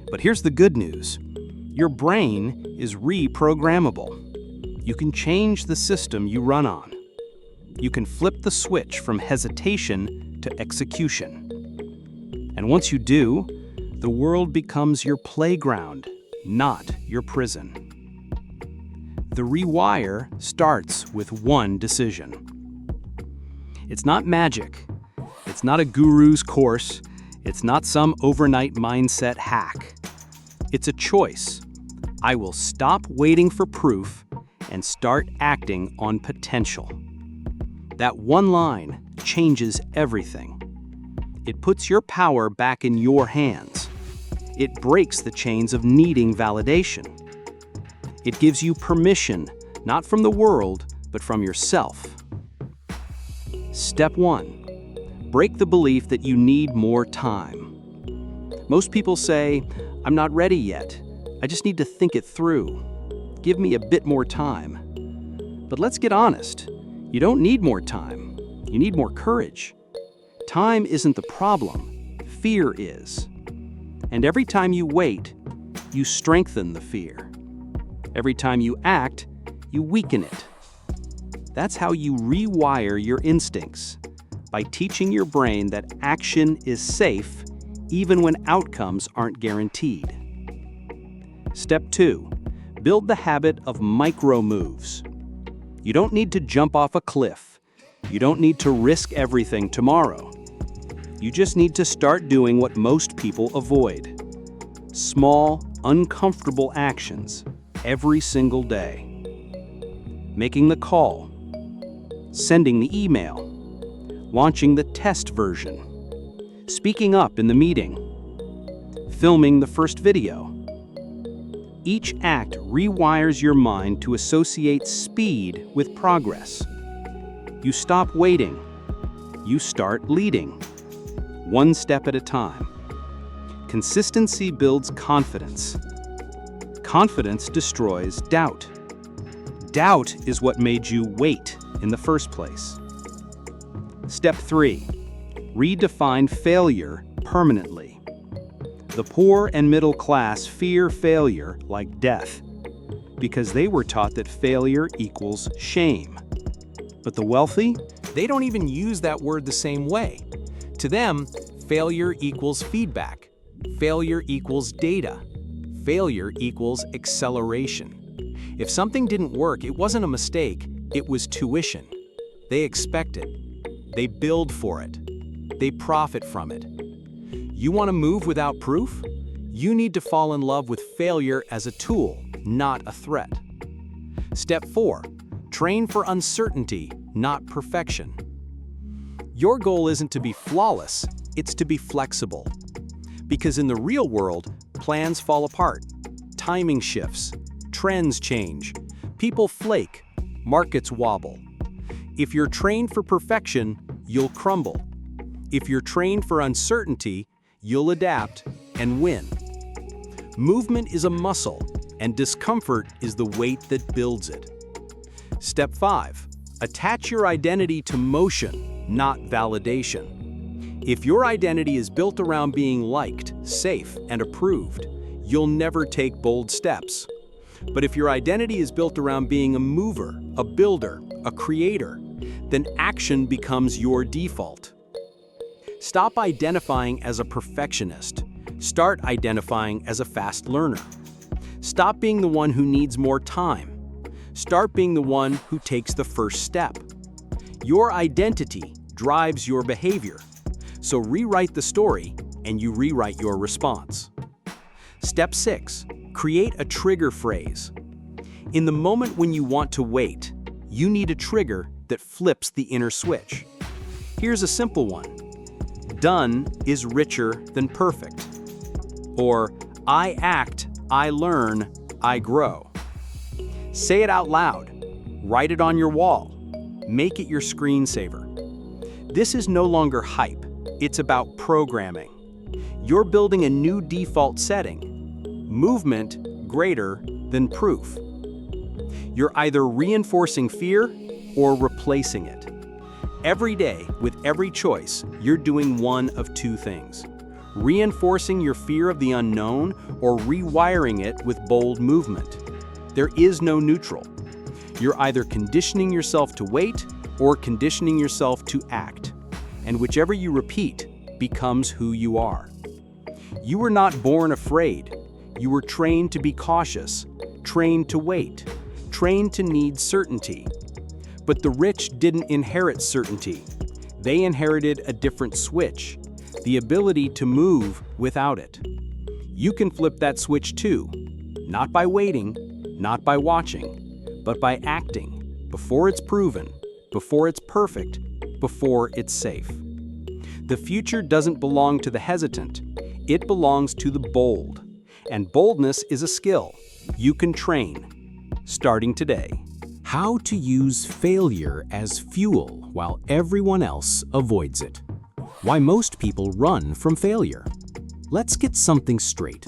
Speaker 1: But here's the good news. Your brain is reprogrammable. You can change the system you run on. You can flip the switch from hesitation to execution. And once you do, the world becomes your playground, not your prison. The rewire starts with one decision. It's not magic. It's not a guru's course. It's not some overnight mindset hack. It's a choice. I will stop waiting for proof and start acting on potential. That one line changes everything. It puts your power back in your hands. It breaks the chains of needing validation. It gives you permission, not from the world, but from yourself. Step 1. Break the belief that you need more time. Most people say, I'm not ready yet. I just need to think it through. Give me a bit more time. But let's get honest. You don't need more time. You need more courage. Time isn't the problem. Fear is. And every time you wait, you strengthen the fear. Every time you act, you weaken it. That's how you rewire your instincts, by teaching your brain that action is safe even when outcomes aren't guaranteed. Step 2. Build the habit of micro moves. You don't need to jump off a cliff. You don't need to risk everything tomorrow. You just need to start doing what most people avoid. Small, uncomfortable actions every single day. Making the call, sending the email, launching the test version, speaking up in the meeting, filming the first video. Each act rewires your mind to associate speed with progress. You stop waiting. You start leading, one step at a time. Consistency builds confidence. Confidence destroys doubt. Doubt is what made you wait in the first place. Step 3. Redefine failure permanently. The poor and middle class fear failure like death because they were taught that failure equals shame. But the wealthy,
Speaker 2: They don't even use that word the same way. To them, failure equals feedback. Failure equals data. Failure equals acceleration. If something didn't work, it wasn't a mistake, it was tuition. They expect it. They build for it. They profit from it. You want to move without proof? You need to fall in love with failure as a tool, not a threat. Step 4. Train for uncertainty, not perfection. Your goal isn't to be flawless, it's to be flexible. Because in the real world, plans fall apart, timing shifts, trends change, people flake, markets wobble. If you're trained for perfection, you'll crumble. If you're trained for uncertainty, you'll adapt and win. Movement is a muscle, and discomfort is the weight that builds it. Step 5. Attach your identity to motion, not validation. If your identity is built around being liked, safe, and approved, you'll never take bold steps. But if your identity is built around being a mover, a builder, a creator, then action becomes your default. Stop identifying as a perfectionist. Start identifying as a fast learner. Stop being the one who needs more time. Start being the one who takes the first step. Your identity drives your behavior. So rewrite the story and you rewrite your response. Step 6. Create a trigger phrase. In the moment when you want to wait, you need a trigger that flips the inner switch. Here's a simple one. Done is richer than perfect. Or, I act, I learn, I grow. Say it out loud. Write it on your wall. Make it your screensaver. This is no longer hype. It's about programming. You're building a new default setting. Movement greater than proof. You're either reinforcing fear or replacing it. Every day, with every choice, you're doing one of two things. Reinforcing your fear of the unknown or rewiring it with bold movement. There is no neutral. You're either conditioning yourself to wait or conditioning yourself to act. And whichever you repeat becomes who you are. You were not born afraid. You were trained to be cautious, trained to wait, trained to need certainty. But the rich didn't inherit certainty. They inherited a different switch, the ability to move without it. You can flip that switch too, not by waiting, not by watching, but by acting before it's proven, before it's perfect, before it's safe. The future doesn't belong to the hesitant. It belongs to the bold. And boldness is a skill you can train, starting today.
Speaker 3: How to use failure as fuel while everyone else avoids it. Why most people run from failure. Let's get something straight.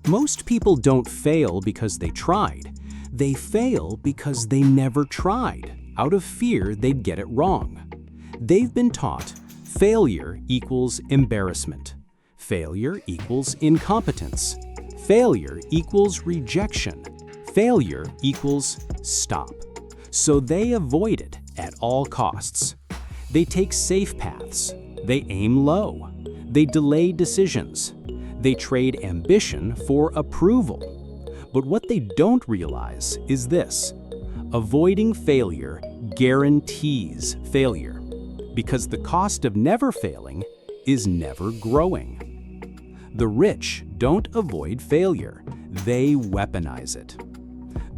Speaker 3: Most people don't fail because they tried. They fail because they never tried, out of fear they'd get it wrong. They've been taught failure equals embarrassment. Failure equals incompetence. Failure equals rejection. Failure equals stop. So they avoid it at all costs. They take safe paths. They aim low. They delay decisions. They trade ambition for approval. But what they don't realize is this: avoiding failure guarantees failure, because the cost of never failing is never growing. The rich don't avoid failure, they weaponize it.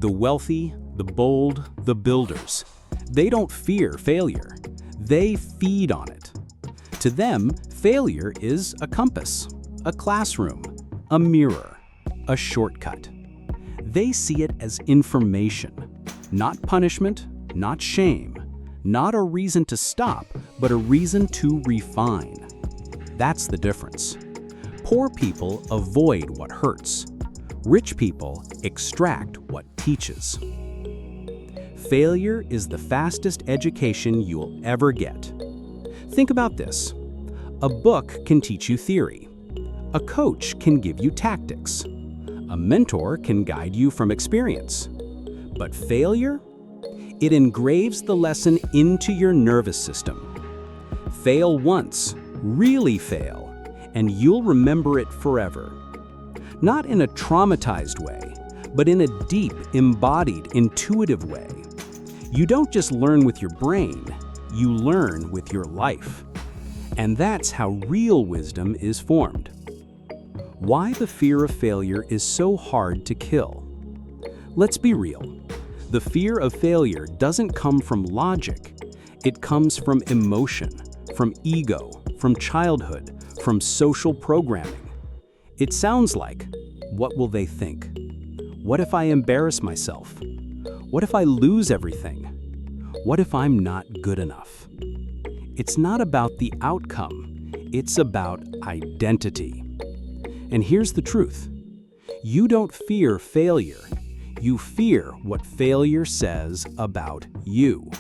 Speaker 3: The wealthy, the bold, the builders, they don't fear failure, they feed on it. To them, failure is a compass, a classroom, a mirror, a shortcut. They see it as information, not punishment, not shame, not a reason to stop, but a reason to refine. That's the difference. Poor people avoid what hurts. Rich people extract what teaches. Failure is the fastest education you'll ever get. Think about this. A book can teach you theory. A coach can give you tactics. A mentor can guide you from experience. But failure? It engraves the lesson into your nervous system. Fail once, really fail, and you'll remember it forever. Not in a traumatized way, but in a deep, embodied, intuitive way. You don't just learn with your brain, you learn with your life. And that's how real wisdom is formed. Why the fear of failure is so hard to kill. Let's be real.
Speaker 1: The fear of failure doesn't come from logic. It comes from emotion, from ego, from childhood, from social programming. It sounds like, what will they think? What if I embarrass myself? What if I lose everything? What if I'm not good enough? It's not about the outcome, it's about identity. And here's the truth. You don't fear failure. You fear what failure says about you.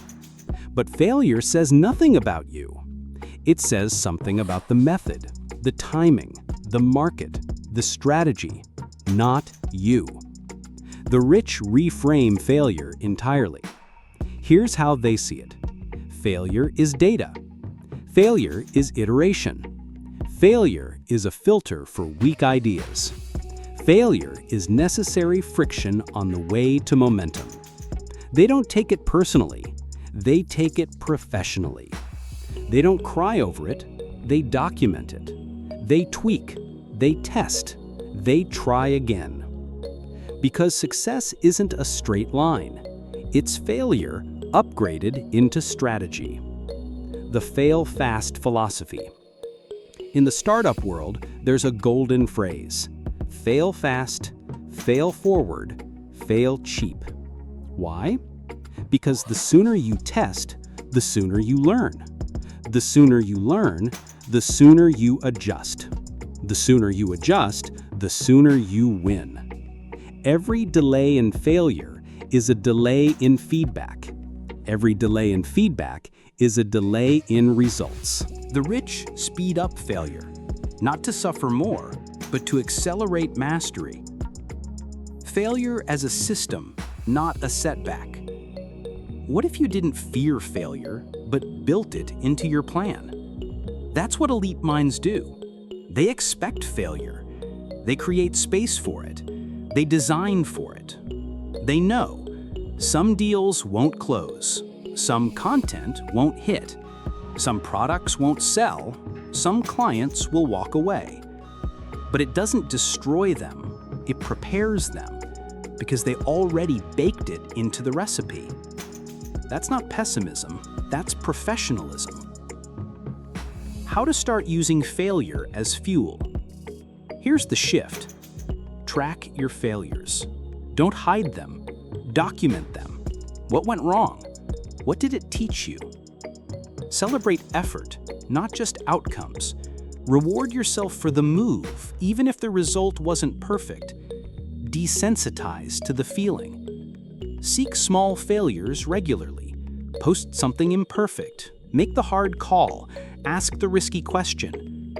Speaker 1: But failure says nothing about you. It says something about the method, the timing, the market, the strategy, not you. The rich reframe failure entirely. Here's how they see it. Failure is data. Failure is iteration. Failure is a filter for weak ideas. Failure is necessary friction on the way to momentum. They don't take it personally. They take it professionally. They don't cry over it. They document it. They tweak. They test. They try again. Because success isn't a straight line. It's failure upgraded into strategy. The fail fast philosophy. In the startup world, there's a golden phrase: fail fast, fail forward, fail cheap. Why? Because the sooner you test, the sooner you learn. The sooner you learn, the sooner you adjust. The sooner you adjust, the sooner you win. Every delay in failure is a delay in feedback. Every delay in feedback is a delay in results. The rich speed up failure, not to suffer more, but to accelerate mastery. Failure as a system, not a setback. What if you didn't fear failure, but built it into your plan? That's what elite minds do. They expect failure. They create space for it. They design for it. They know some deals won't close, some content won't hit, some products won't sell, some clients will walk away. But it doesn't destroy them, it prepares them, because they already baked it into the recipe. That's not pessimism, that's professionalism. How to start using failure as fuel. Here's the shift. Track your failures. Don't hide them. Document them. What went wrong? What did it teach you? Celebrate effort, not just outcomes. Reward yourself for the move, even if the result wasn't perfect. Desensitize to the feeling. Seek small failures regularly. Post something imperfect. Make the hard call. Ask the risky question.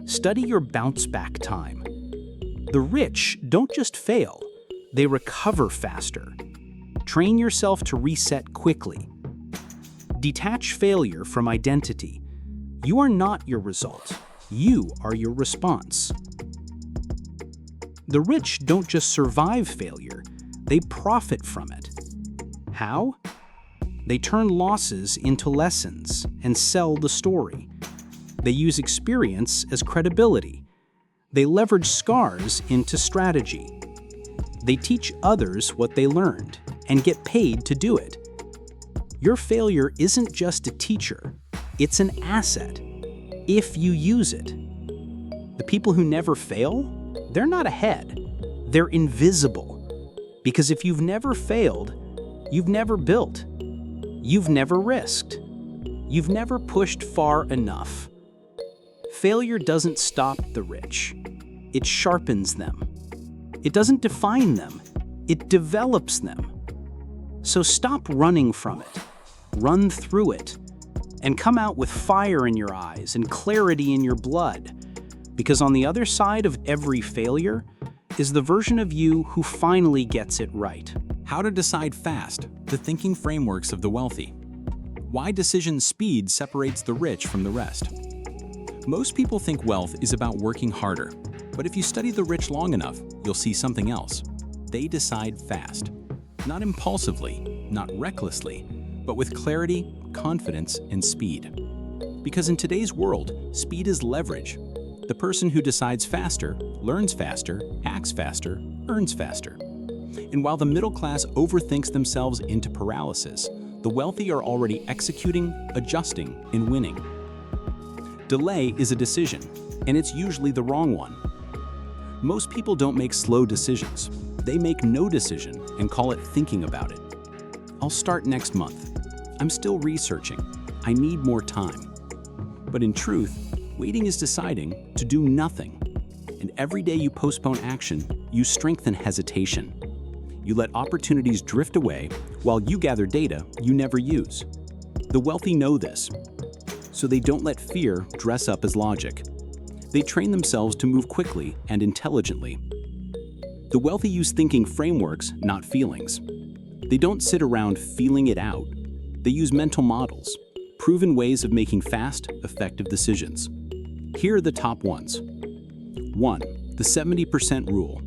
Speaker 1: Study your bounce back time. The rich don't just fail, they recover faster. Train yourself to reset quickly. Detach failure from identity. You are not your result. You are your response. The rich don't just survive failure, they profit from it. How? They turn losses into lessons and sell the story. They use experience as credibility. They leverage scars into strategy. They teach others what they learned and get paid to do it. Your failure isn't just a teacher, it's an asset, if you use it. The people who never fail, they're not ahead, they're invisible. Because if you've never failed, you've never built, you've never risked, you've never pushed far enough. Failure doesn't stop the rich, it sharpens them. It doesn't define them, it develops them. So stop running from it, run through it, and come out with fire in your eyes and clarity in your blood. Because on the other side of every failure is the version of you who finally gets it right.
Speaker 3: How to decide fast, the thinking frameworks of the wealthy. Why decision speed separates the rich from the rest. Most people think wealth is about working harder, but if you study the rich long enough, you'll see something else. They decide fast. Not impulsively, not recklessly, but with clarity, confidence, and speed. Because in today's world, speed is leverage. The person who decides faster, learns faster, acts faster, earns faster. And while the middle class overthinks themselves into paralysis, the wealthy are already executing, adjusting, and winning. Delay is a decision, and it's usually the wrong one. Most people don't make slow decisions. They make no decision and call it thinking about it. I'll start next month. I'm still researching. I need more time. But in truth, waiting is deciding to do nothing. And every day you postpone action, you strengthen hesitation. You let opportunities drift away while you gather data you never use. The wealthy know this, so they don't let fear dress up as logic. They train themselves to move quickly and intelligently. The wealthy use thinking frameworks, not feelings. They don't sit around feeling it out. They use mental models, proven ways of making fast, effective decisions. Here are the top ones. 1. The 70% rule,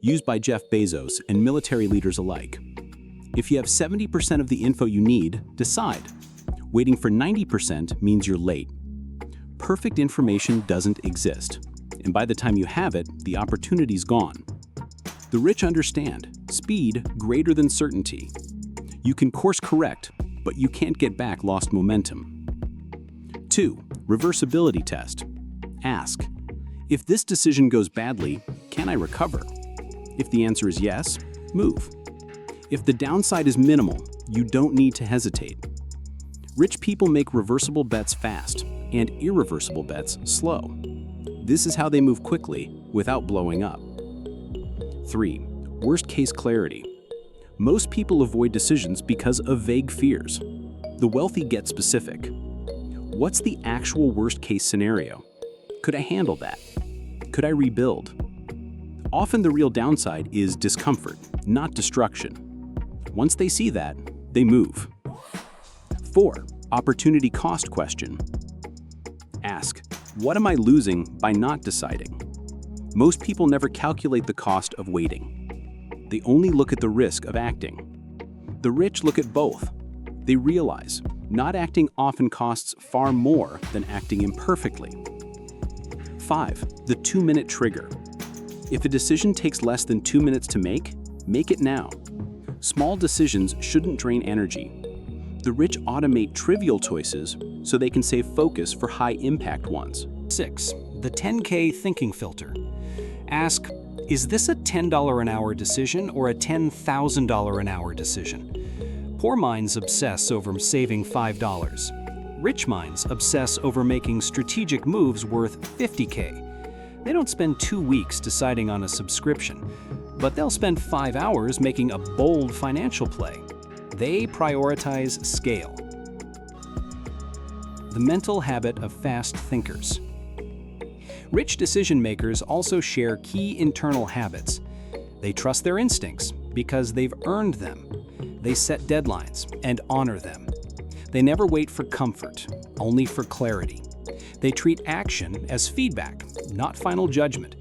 Speaker 3: used by Jeff Bezos and military leaders alike. If you have 70% of the info you need, decide. Waiting for 90% means you're late. Perfect information doesn't exist, and by the time you have it, the opportunity's gone. The rich understand speed greater than certainty. You can course correct, but you can't get back lost momentum. 2. Reversibility test. Ask, if this decision goes badly, can I recover? If the answer is yes, move. If the downside is minimal, you don't need to hesitate. Rich people make reversible bets fast and irreversible bets slow. This is how they move quickly without blowing up. 3. Worst-case clarity. Most people avoid decisions because of vague fears. The wealthy get specific. What's the actual worst-case scenario? Could I handle that? Could I rebuild? Often the real downside is discomfort, not destruction. Once they see that, they move. 4. Opportunity cost question. Ask, what am I losing by not deciding? Most people never calculate the cost of waiting. They only look at the risk of acting. The rich look at both. They realize not acting often costs far more than acting imperfectly. 5. The 2-minute trigger. If a decision takes less than 2 minutes to make it now. Small decisions shouldn't drain energy. The rich automate trivial choices so they can save focus for high-impact ones.
Speaker 2: 6. The 10K thinking filter. Ask, is this a $10 an hour decision or a $10,000 an hour decision? Poor minds obsess over saving $5. Rich minds obsess over making strategic moves worth $50K. They don't spend 2 weeks deciding on a subscription, but they'll spend 5 hours making a bold financial play. They prioritize scale. The mental habit of fast thinkers. Rich decision makers also share key internal habits. They trust their instincts because they've earned them. They set deadlines and honor them. They never wait for comfort, only for clarity. They treat action as feedback, not final judgment.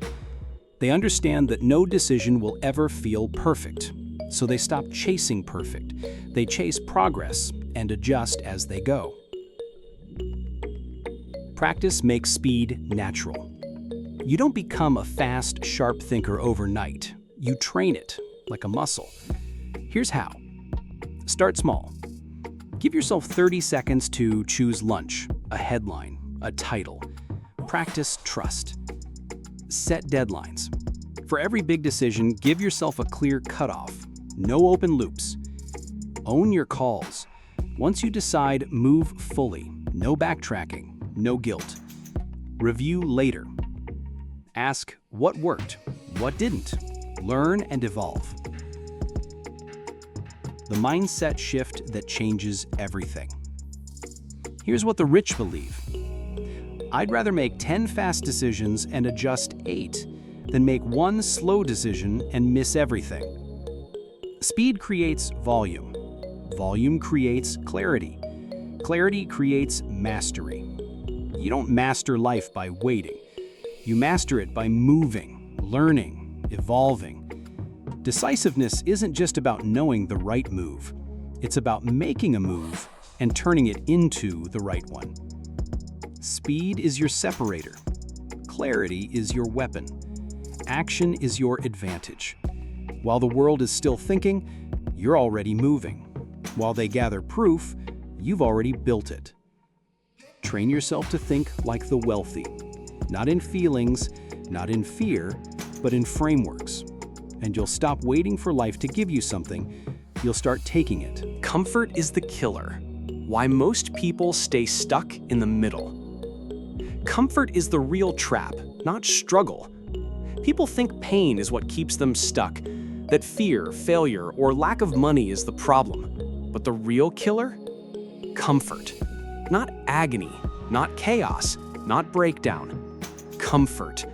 Speaker 2: They understand that no decision will ever feel perfect, so they stop chasing perfect. They chase progress and adjust as they go. Practice makes speed natural. You don't become a fast, sharp thinker overnight. You train it, like a muscle. Here's how. Start small. Give yourself 30 seconds to choose lunch, a headline, a title. Practice trust. Set deadlines. For every big decision, give yourself a clear cutoff. No open loops. Own your calls. Once you decide, move fully. No backtracking, no guilt. Review later. Ask what worked, what didn't. Learn and evolve. The mindset shift that changes everything. Here's what the rich believe. I'd rather make 10 fast decisions and adjust 8 than make 1 slow decision and miss everything. Speed creates volume. Volume creates clarity. Clarity creates mastery. You don't master life by waiting. You master it by moving, learning, evolving. Decisiveness isn't just about knowing the right move. It's about making a move and turning it into the right one. Speed is your separator. Clarity is your weapon. Action is your advantage.
Speaker 1: While the world is still thinking, you're already moving. While they gather proof, you've already built it. Train yourself to think like the wealthy, not in feelings, not in fear, but in frameworks. And you'll stop waiting for life to give you something. You'll start taking it.
Speaker 2: Comfort is the killer. Why most people stay stuck in the middle. Comfort is the real trap, not struggle. People think pain is what keeps them stuck, that fear, failure, or lack of money is the problem. But the real killer? Comfort. Not agony, not chaos, not breakdown. Comfort.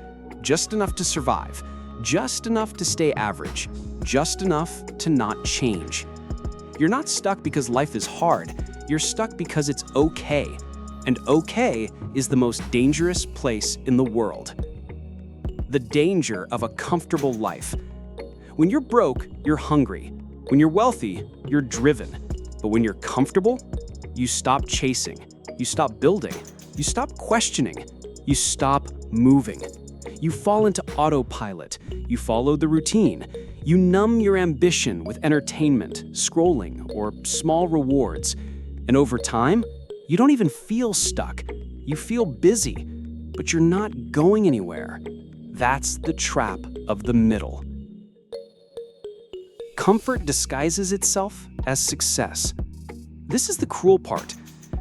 Speaker 2: Just enough to survive, just enough to stay average, just enough to not change. You're not stuck because life is hard, you're stuck because it's okay. And okay is the most dangerous place in the world. The danger of a comfortable life. When you're broke, you're hungry. When you're wealthy, you're driven. But when you're comfortable, you stop chasing, you stop building, you stop questioning, you stop moving. You fall into autopilot, you follow the routine, you numb your ambition with entertainment, scrolling, or small rewards. And over time, you don't even feel stuck. You feel busy, but you're not going anywhere. That's the trap of the middle. Comfort disguises itself as success. This is the cruel part.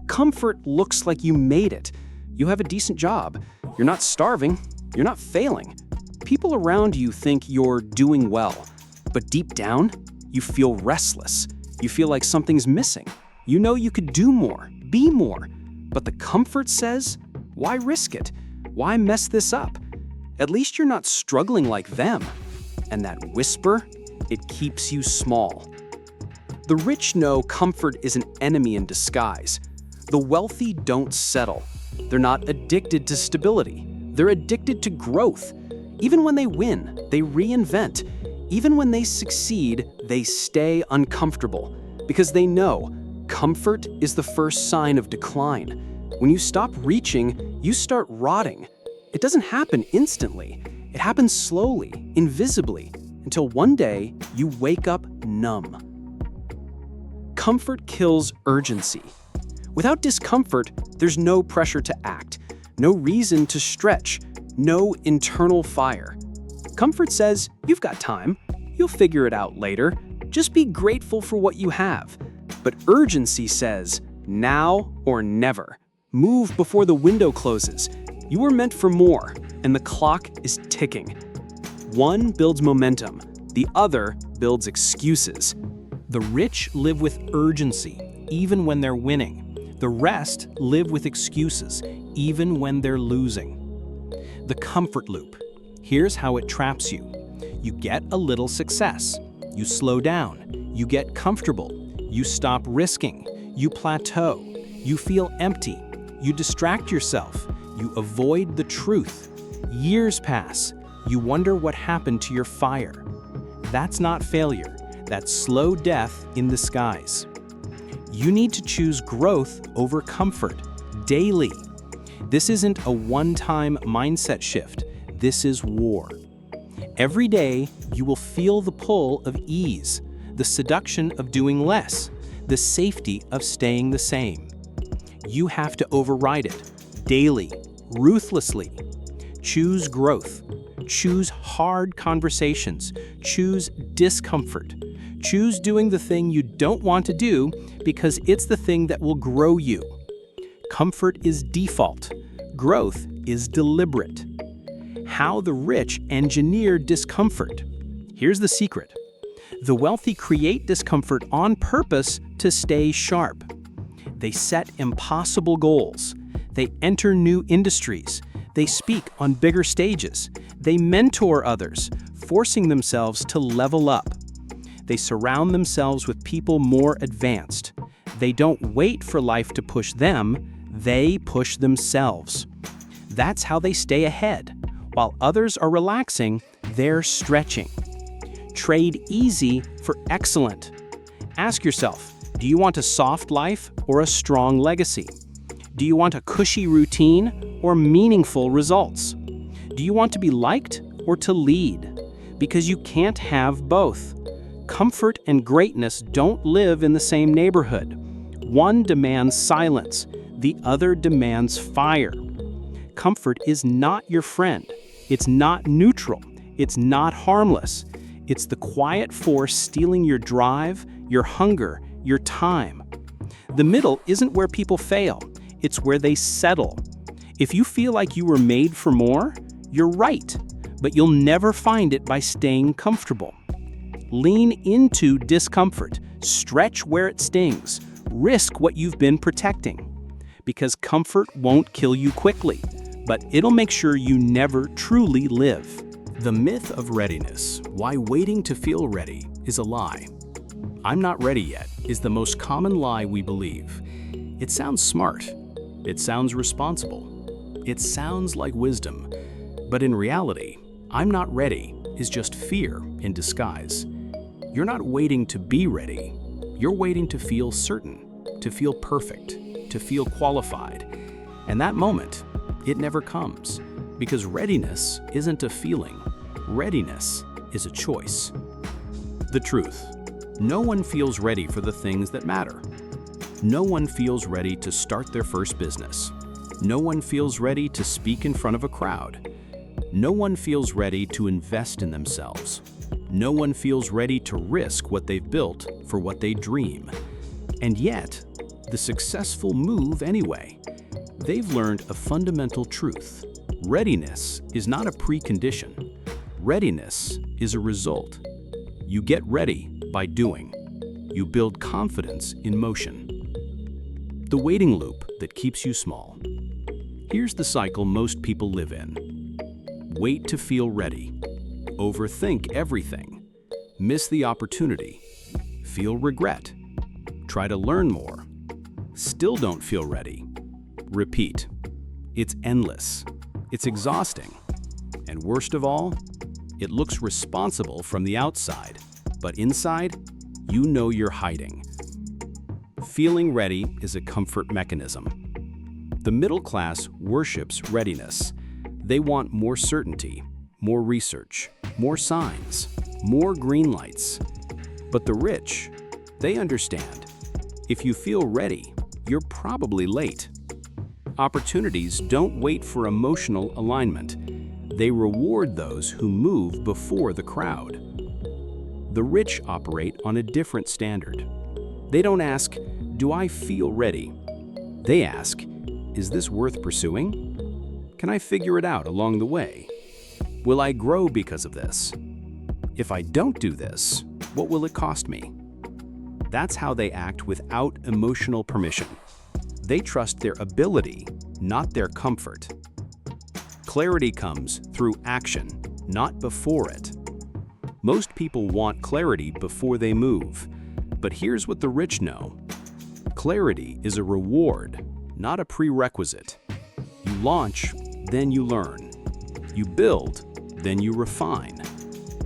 Speaker 2: Comfort looks like you made it. You have a decent job. You're not starving. You're not failing. People around you think you're doing well. But deep down, you feel restless. You feel like something's missing. You know you could do more, be more. But the comfort says, why risk it? Why mess this up? At least you're not struggling like them. And that whisper, it keeps you small. The rich know comfort is an enemy in disguise. The wealthy don't settle. They're not addicted to stability. They're addicted to growth. Even when they win, they reinvent. Even when they succeed, they stay uncomfortable because they know comfort is the first sign of decline. When you stop reaching, you start rotting. It doesn't happen instantly. It happens slowly, invisibly, until one day you wake up numb. Comfort kills urgency. Without discomfort, there's no pressure to act, no reason to stretch, no internal fire. Comfort says, you've got time, you'll figure it out later, just be grateful for what you have. But urgency says, now or never. Move before the window closes. You were meant for more, and the clock is ticking. One builds momentum, the other builds excuses.
Speaker 3: The rich live with urgency, even when they're winning. The rest live with excuses, even when they're losing. The comfort loop. Here's how it traps you. You get a little success. You slow down. You get comfortable. You stop risking. You plateau. You feel empty. You distract yourself. You avoid the truth. Years pass. You wonder what happened to your fire. That's not failure. That's slow death in the skies. You need to choose growth over comfort daily. This isn't a one-time mindset shift. This is war. Every day, you will feel the pull of ease, the seduction of doing less, the safety of staying the same. You have to override it daily, ruthlessly. Choose growth. Choose hard conversations. Choose discomfort. Choose doing the thing you don't want to do because it's the thing that will grow you. Comfort is default. Growth is deliberate. How the rich engineer discomfort. Here's the secret. The wealthy create discomfort on purpose to stay sharp. They set impossible goals. They enter new industries. They speak on bigger stages. They mentor others, forcing themselves to level up. They surround themselves with people more advanced. They don't wait for life to push them, they push themselves. That's how they stay ahead. While others are relaxing, they're stretching. Trade easy for excellent. Ask yourself, do you want a soft life or a strong legacy? Do you want a cushy routine or meaningful results? Do you want to be liked or to lead?
Speaker 1: Because you can't have both. Comfort and greatness don't live in the same neighborhood. One demands silence, the other demands fire. Comfort is not your friend. It's not neutral. It's not harmless. It's the quiet force stealing your drive, your hunger, your time. The middle isn't where people fail. It's where they settle. If you feel like you were made for more, you're right, but you'll never find it by staying comfortable. Lean into discomfort, stretch where it stings, risk what you've been protecting. Because comfort won't kill you quickly, but it'll make sure you never truly live.
Speaker 3: The myth of readiness, why waiting to feel ready, is a lie. "I'm not ready yet" is the most common lie we believe. It sounds smart. It sounds responsible. It sounds like wisdom. But in reality, "I'm not ready" is just fear in disguise. You're not waiting to be ready. You're waiting to feel certain, to feel perfect, to feel qualified. And that moment, it never comes. Because readiness isn't a feeling. Readiness is a choice. The truth: no one feels ready for the things that matter. No one feels ready to start their first business. No one feels ready to speak in front of a crowd. No one feels ready to invest in themselves. No one feels ready to risk what they've built for what they dream. And yet, the successful move anyway. They've learned a fundamental truth. Readiness is not a precondition. Readiness is a result. You get ready by doing. You build confidence in motion. The waiting loop that keeps you small. Here's the cycle most people live in. Wait to feel ready. Overthink everything. Miss the opportunity. Feel regret. Try to learn more. Still don't feel ready. Repeat. It's endless. It's exhausting. And worst of all, it looks responsible from the outside, but inside, you know you're hiding. Feeling ready is a comfort mechanism. The middle class worships readiness. They want more certainty, more research, more signs, more green lights. But the rich, they understand. If you feel ready, you're probably late. Opportunities don't wait for emotional alignment. They reward those who move before the crowd. The rich operate on a different standard. They don't ask, "Do I feel ready?" They ask, "Is this worth pursuing? Can I figure it out along the way? Will I grow because of this? If I don't do this, what will it cost me?" That's how they act without emotional permission. They trust their ability, not their comfort. Clarity comes through action, not before it. Most people want clarity before they move. But here's what the rich know. Clarity is a reward, not a prerequisite. You launch, then you learn. You build, then you refine.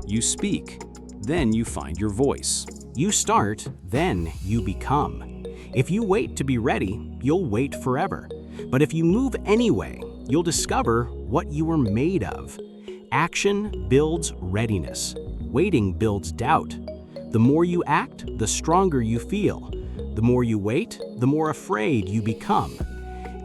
Speaker 3: You speak, then you find your voice.
Speaker 1: You start, then you become. If you wait to be ready, you'll wait forever. But if you move anyway, you'll discover what you were made of. Action builds readiness. Waiting builds doubt. The more you act, the stronger you feel. The more you wait, the more afraid you become.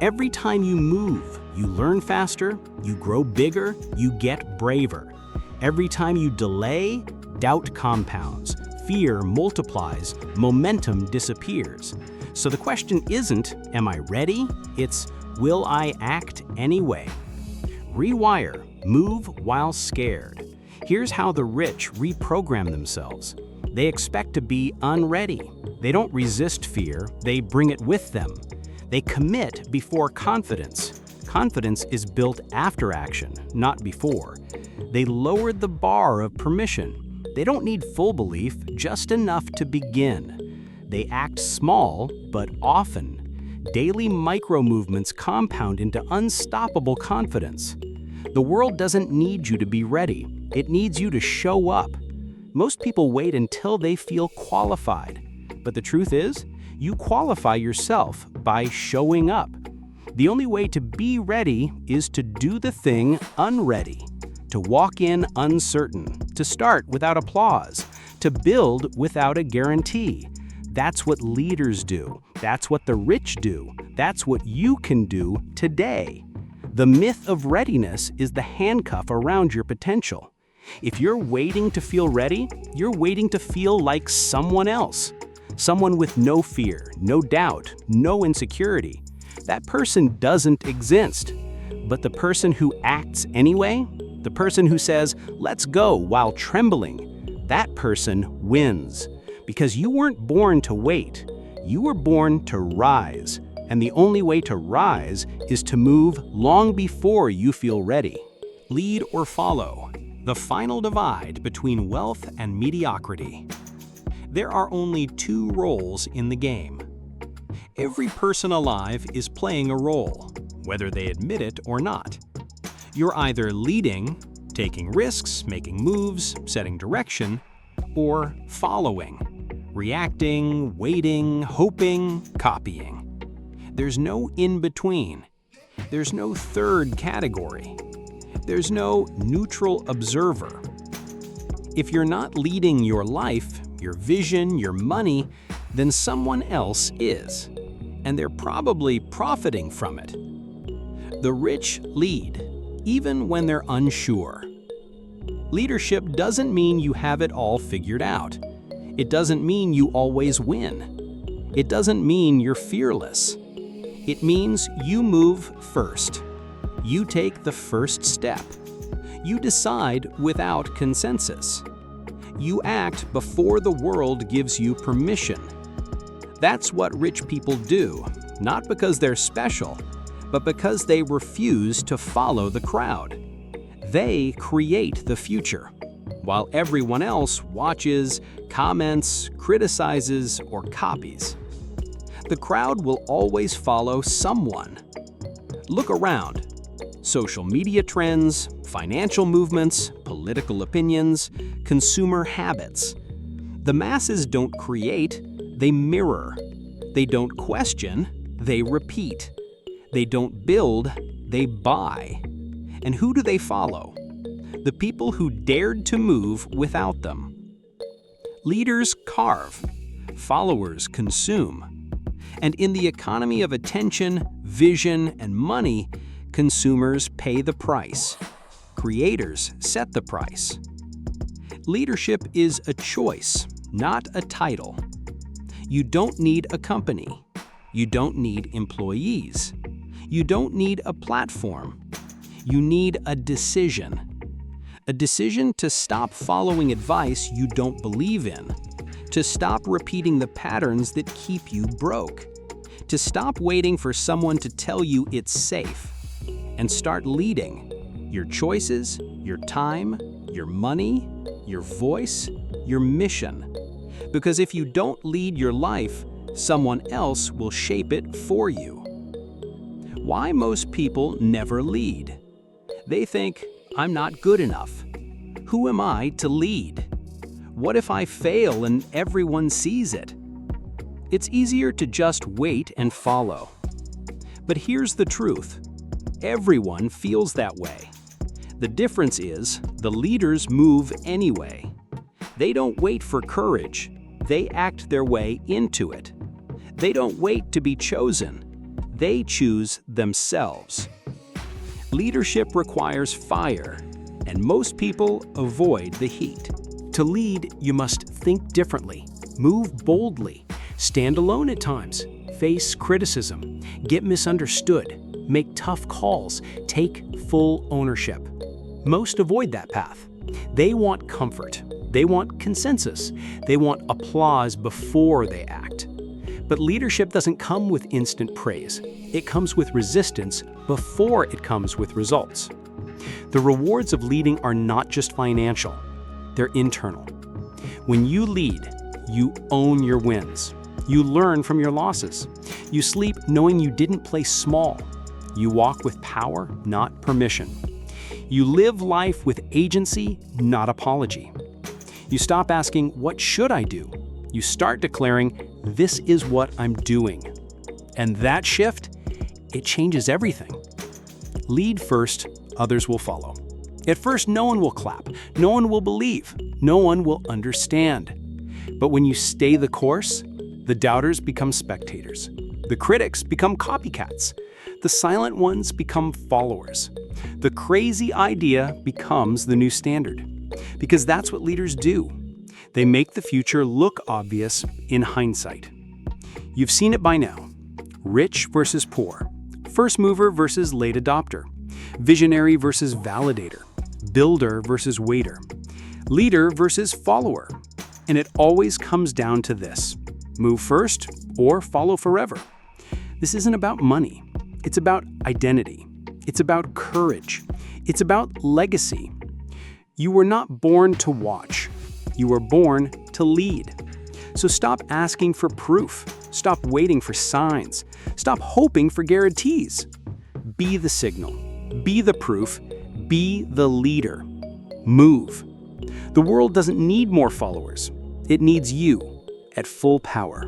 Speaker 1: Every time you move, you learn faster, you grow bigger, you get braver. Every time you delay, doubt compounds, fear multiplies, momentum disappears. So the question isn't, am I ready? It's, will I act anyway? Rewire, move while scared. Here's how the rich reprogram themselves. They expect to be unready. They don't resist fear, they bring it with them. They commit before confidence. Confidence is built after action, not before. They lowered the bar of permission. They don't need full belief, just enough to begin. They act small, but often. Daily micro-movements compound into unstoppable confidence. The world doesn't need you to be ready. It needs you to show up. Most people wait until they feel qualified. But the truth is, you qualify yourself by showing up. The only way to be ready is to do the thing unready, to walk in uncertain, to start without applause, to build without a guarantee. That's what leaders do. That's what the rich do. That's what you can do today. The myth of readiness is the handcuff around your potential. If you're waiting to feel ready, you're waiting to feel like someone else. Someone with no fear, no doubt, no insecurity. That person doesn't exist. But the person who acts anyway, the person who says, "Let's go," while trembling, that person wins. Because you weren't born to wait. You were born to rise. And the only way to rise is to move long before you feel ready.
Speaker 2: Lead or follow. The final divide between wealth and mediocrity. There are only two roles in the game. Every person alive is playing a role, whether they admit it or not. You're either leading, taking risks, making moves, setting direction, or following, reacting, waiting, hoping, copying. There's no in-between. There's no third category. There's no neutral observer. If you're not leading your life, your vision, your money, then someone else is, and they're probably profiting from it. The rich lead, even when they're unsure. Leadership doesn't mean you have it all figured out. It doesn't mean you always win. It doesn't mean you're fearless. It means you move first. You take the first step. You decide without consensus. You act before the world gives you permission. That's what rich people do, not because they're special, but because they refuse to follow the crowd. They create the future, while everyone else watches, comments, criticizes, or copies. The crowd will always follow someone. Look around. Social media trends, financial movements, political opinions, consumer habits. The masses don't create, they mirror. They don't question, they repeat. They don't build, they buy. And who do they follow? The people who dared to move without them. Leaders carve, followers consume. And in the economy of attention, vision, and money, consumers pay the price. Creators set the price. Leadership is a choice, not a title. You don't need a company. You don't need employees. You don't need a platform. You need a decision. A decision to stop following advice you don't believe in. To stop repeating the patterns that keep you broke. To stop waiting for someone to tell you it's safe. And start leading your choices, your time, your money, your voice, your mission. Because if you don't lead your life, someone else will shape it for you. Why most people never lead? They think, I'm not good enough. Who am I to lead? What if I fail and everyone sees it? It's easier to just wait and follow. But here's the truth. Everyone feels that way. The difference is, the leaders move anyway. They don't wait for courage. They act their way into it. They don't wait to be chosen. They choose themselves. Leadership requires fire, and most people avoid the heat. To lead, you must think differently, move boldly, stand alone at times, face criticism, get misunderstood, make tough calls, take full ownership. Most avoid that path. They want comfort. They want consensus. They want applause before they act. But leadership doesn't come with instant praise. It comes with resistance before it comes with results. The rewards of leading are not just financial. They're internal. When you lead, you own your wins. You learn from your losses. You sleep knowing you didn't play small. You walk with power, not permission. You live life with agency, not apology. You stop asking, what should I do? You start declaring, this is what I'm doing. And that shift, it changes everything. Lead first, others will follow. At first, no one will clap, no one will believe, no one will understand. But when you stay the course, the doubters become spectators. The critics become copycats. The silent ones become followers. The crazy idea becomes the new standard. Because that's what leaders do. They make the future look obvious in hindsight. You've seen it by now. Rich versus poor. First mover versus late adopter. Visionary versus validator. Builder versus waiter. Leader versus follower. And it always comes down to this: move first or follow forever. This isn't about money. It's about identity. It's about courage. It's about legacy. You were not born to watch. You were born to lead. So stop asking for proof. Stop waiting for signs. Stop hoping for guarantees. Be the signal. Be the proof. Be the leader. Move. The world doesn't need more followers. It needs you at full power.